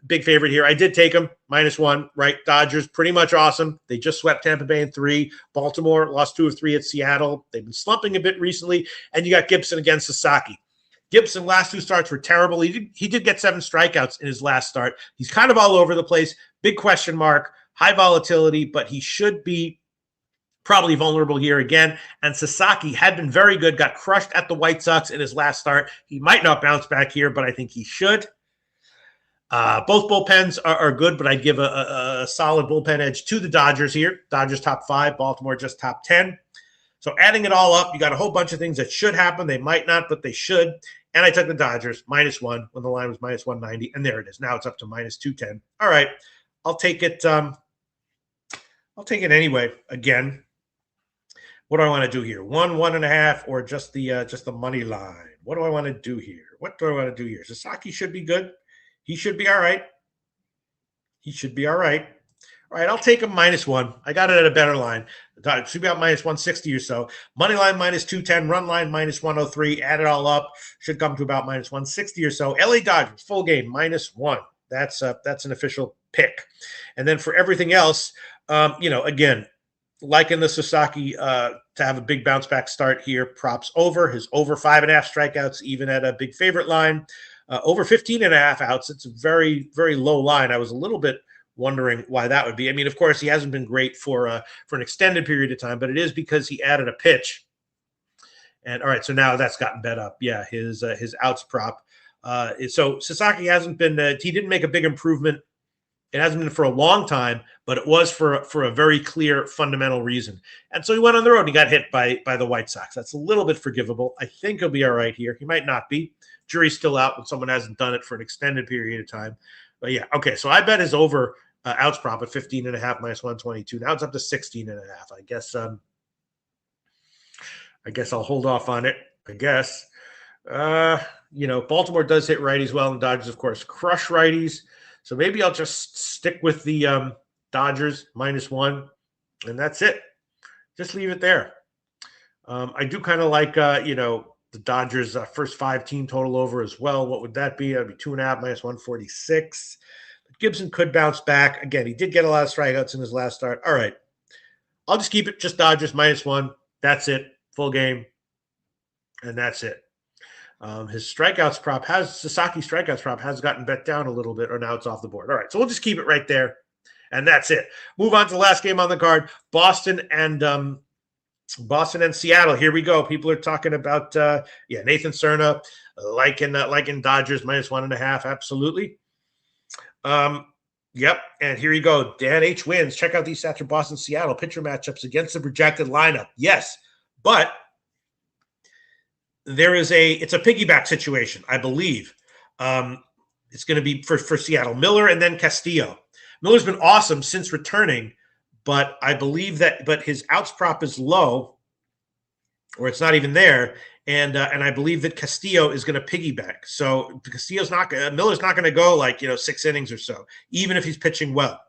big favorite here. I did take them -1, right? Dodgers pretty much awesome. They just swept Tampa Bay in 3. Baltimore lost 2 of 3 at Seattle. They've been slumping a bit recently, and you got Gibson against Sasaki. Gibson last 2 starts were terrible. He did get 7 strikeouts in his last start. He's kind of all over the place. Big question mark, high volatility, but he should be probably vulnerable here again. And Sasaki had been very good, got crushed at the White Sox in his last start. He might not bounce back here, but I think he should. Both bullpens are good, but I'd give a solid bullpen edge to the Dodgers here. Dodgers top 5, Baltimore just top 10. So adding it all up, you got a whole bunch of things that should happen. They might not, but they should. And I took the Dodgers -1 when the line was -190, and there it is. Now it's up to -210. All right, I'll take it. I'll take it anyway. Again, what do I want to do here? 1.5, or just the money line? What do I want to do here? What do I want to do here? Sasaki should be good. He should be all right. He should be all right. All right, I'll take him -1. I got it at a better line. It should be about -160 or so. Money line -210, run line -103. Add it all up, should come to about -160 or so. LA Dodgers full game -1. That's an official pick. And then for everything else, again, liking the Sasaki to have a big bounce back start here. Props over his over 5.5 strikeouts, even at a big favorite line. Over 15.5 outs. It's a very, very low line. I was a little bit wondering why that would be. I mean, of course, he hasn't been great for an extended period of time, but it is because he added a pitch. And all right, so now that's gotten bet up. Yeah, his outs prop. So Sasaki hasn't been. He didn't make a big improvement. It hasn't been for a long time, but it was for a very clear fundamental reason. And so he went on the road and he got hit by the White Sox. That's a little bit forgivable. I think he'll be all right here. He might not be. Jury's still out when someone hasn't done it for an extended period of time. But yeah, okay. So I bet his over outs prop at 15.5 -122. Now it's up to 16.5. I guess I'll hold off on it. I guess. Baltimore does hit righties well, and Dodgers, of course, crush righties. So maybe I'll just stick with the Dodgers -1, and that's it. Just leave it there. I do kind of like, the Dodgers' first 5 team total over as well. What would that be? That'd be 2.5 -146. But Gibson could bounce back. Again, he did get a lot of strikeouts in his last start. All right. I'll just keep it just Dodgers -1. That's it. Full game. And that's it. His strikeouts prop Sasaki's strikeouts prop has gotten bet down a little bit, or now it's off the board. All right, so we'll just keep it right there, and that's it. Move on to the last game on the card: Boston and Seattle. Here we go. People are talking about Nathan Cerna liking Dodgers -1.5. Absolutely. Yep. And here you go. Dan H wins. Check out these stats for Boston, Seattle pitcher matchups against the projected lineup. Yes, but it's a piggyback situation, I believe. It's going to be for Seattle, Miller and then Castillo. Miller's been awesome since returning, but I believe but his outs prop is low, or it's not even there. And I believe that Castillo is going to piggyback. So Miller's not going to go 6 innings or so, even if he's pitching well.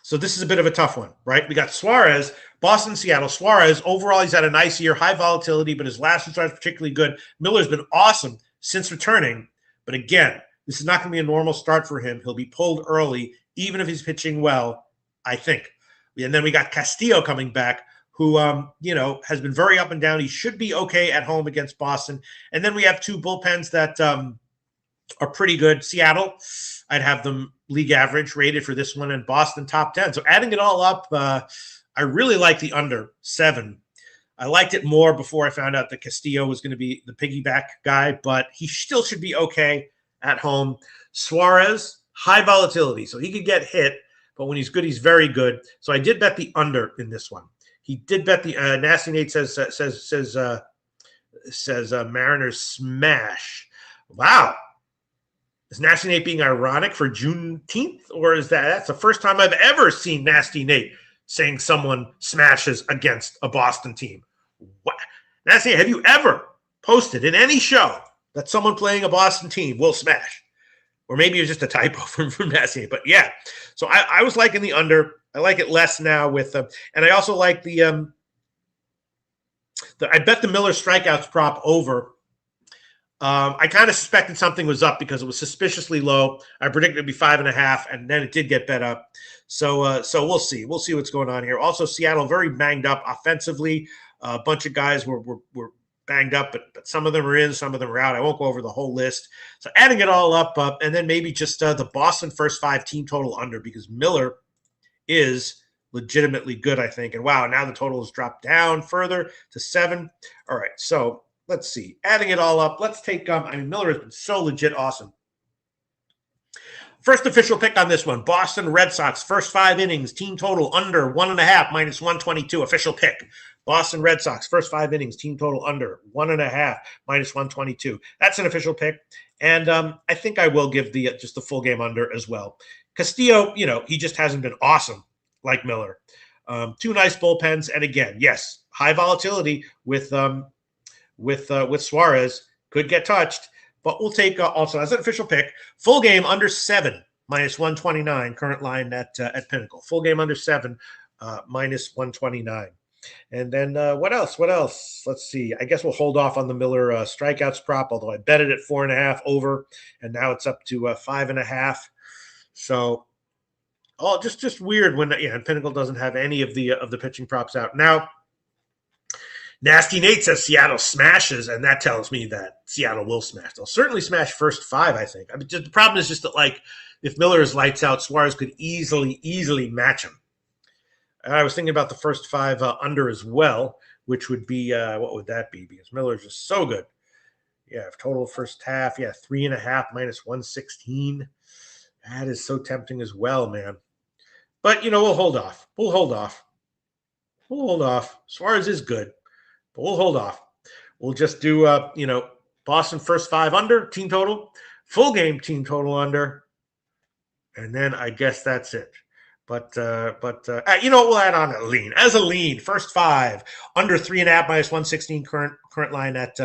So this is a bit of a tough one, right? We got Suarez, Boston, Seattle. Suarez, overall, he's had a nice year, high volatility, but his last two starts particularly good. Miller's been awesome since returning. But again, this is not going to be a normal start for him. He'll be pulled early, even if he's pitching well, I think. And then we got Castillo coming back, who, has been very up and down. He should be okay at home against Boston. And then we have 2 bullpens that are pretty good. Seattle, I'd have them league average rated for this one, and Boston top 10. So adding it all up, I really like the under 7. I liked it more before I found out that Castillo was going to be the piggyback guy, but he still should be okay at home. Suarez, high volatility, so he could get hit, but when he's good, he's very good. So I did bet the under in this one. He did bet the Nasty Nate says Mariners smash. Wow. Is Nasty Nate being ironic for Juneteenth, or is that's the first time I've ever seen Nasty Nate saying someone smashes against a Boston team? What? Nasty Nate, have you ever posted in any show that someone playing a Boston team will smash? Or maybe it was just a typo from Nasty Nate. But yeah, so I was liking the under. I like it less now with and I also like I bet the Miller strikeouts prop over. I kind of suspected something was up because it was suspiciously low. I predicted it'd be 5.5, and then it did get bet up. So we'll see. We'll see what's going on here. Also, Seattle very banged up offensively. A bunch of guys were banged up, but some of them are in, some of them are out. I won't go over the whole list. So adding it all up, and then maybe just the Boston first 5 team total under, because Miller is legitimately good, I think. And wow, now the total has dropped down further to 7. All right, so let's see. Adding it all up, let's take, Miller has been so legit awesome. First official pick on this one, Boston Red Sox, first 5 innings, team total under 1.5, minus 122, official pick. Boston Red Sox, first 5 innings, team total under 1.5, minus 122. That's an official pick. And I think I will give just the full game under as well. Castillo, he just hasn't been awesome like Miller. 2 nice bullpens. And again, yes, high volatility with Suarez, could get touched. But we'll take also as an official pick, full game under 7, minus 129, current line at Pinnacle. Full game under 7, minus 129. And then what else? Let's see. I guess we'll hold off on the Miller strikeouts prop, although I bet it at 4.5 over, and now it's up to 5.5. So, just weird when and Pinnacle doesn't have any of the pitching props out now. Nasty Nate says Seattle smashes, and that tells me that Seattle will smash. They'll certainly smash first 5, I think. The problem is just that, if Miller is lights out, Suarez could easily match him. And I was thinking about the first 5 under as well, which would be, what would that be? Because Miller is just so good. Yeah, total first half, 3.5 minus 116. That is so tempting as well, man. But, we'll hold off. Suarez is good. But we'll hold off. We'll just do, Boston first 5 under, team total, full game team total under, and then I guess that's it. But we'll add on a lean. As a lean, first 5 under 3.5 minus 116 current line at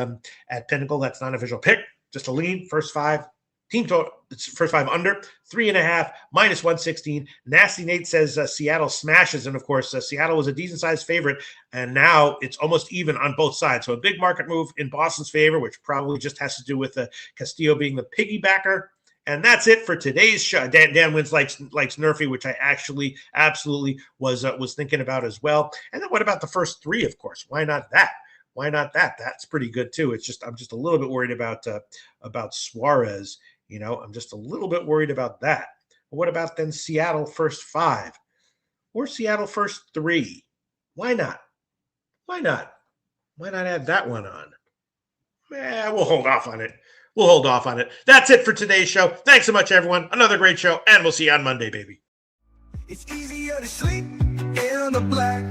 Pinnacle. That's not an official pick. Just a lean. First 5 team total. It's first 5 under 3.5 minus 116. Nasty Nate says Seattle smashes, and of course Seattle was a decent sized favorite, and now it's almost even on both sides. So a big market move in Boston's favor, which probably just has to do with Castillo being the piggybacker. And that's it for today's show. Dan Wins likes Nerfy, which I actually absolutely was thinking about as well. And then what about the first 3? Of course, why not that? That's pretty good too. I'm just a little bit worried about Suarez. I'm just a little bit worried about that. But what about then Seattle first 5 or Seattle first 3? Why not? Why not add that one on? We'll hold off on it. That's it for today's show. Thanks so much, everyone. Another great show, and we'll see you on Monday, baby. It's easier to sleep in the black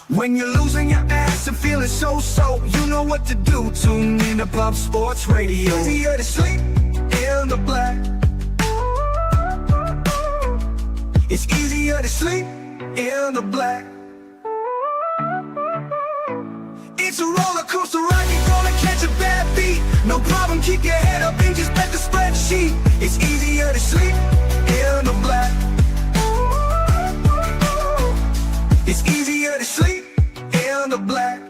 when you're losing your ass and feeling so. You know what to do. Tune in to Pop Sports Radio. Easier to sleep in the black. It's easier to sleep in the black. It's a roller coaster ride, you're gonna catch a bad beat. No problem, keep your head up and just bet the spreadsheet. It's easier to sleep in the black. It's easier to sleep in the black.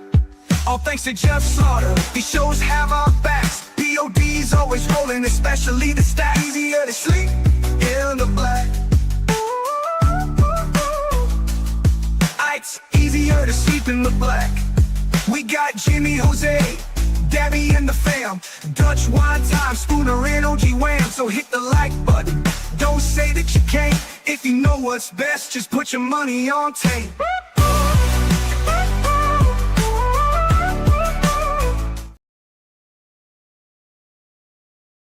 All thanks to Jeff Slaughter, these shows have our backs. POD's always rolling, especially the stats. Easier to sleep in the black. It's easier to sleep in the black. We got Jimmy, Jose, Dabby and the fam, Dutch Wine Time, Spooner and OG Wham. So hit the like button, don't say that you can't. If you know what's best, just put your money on tape.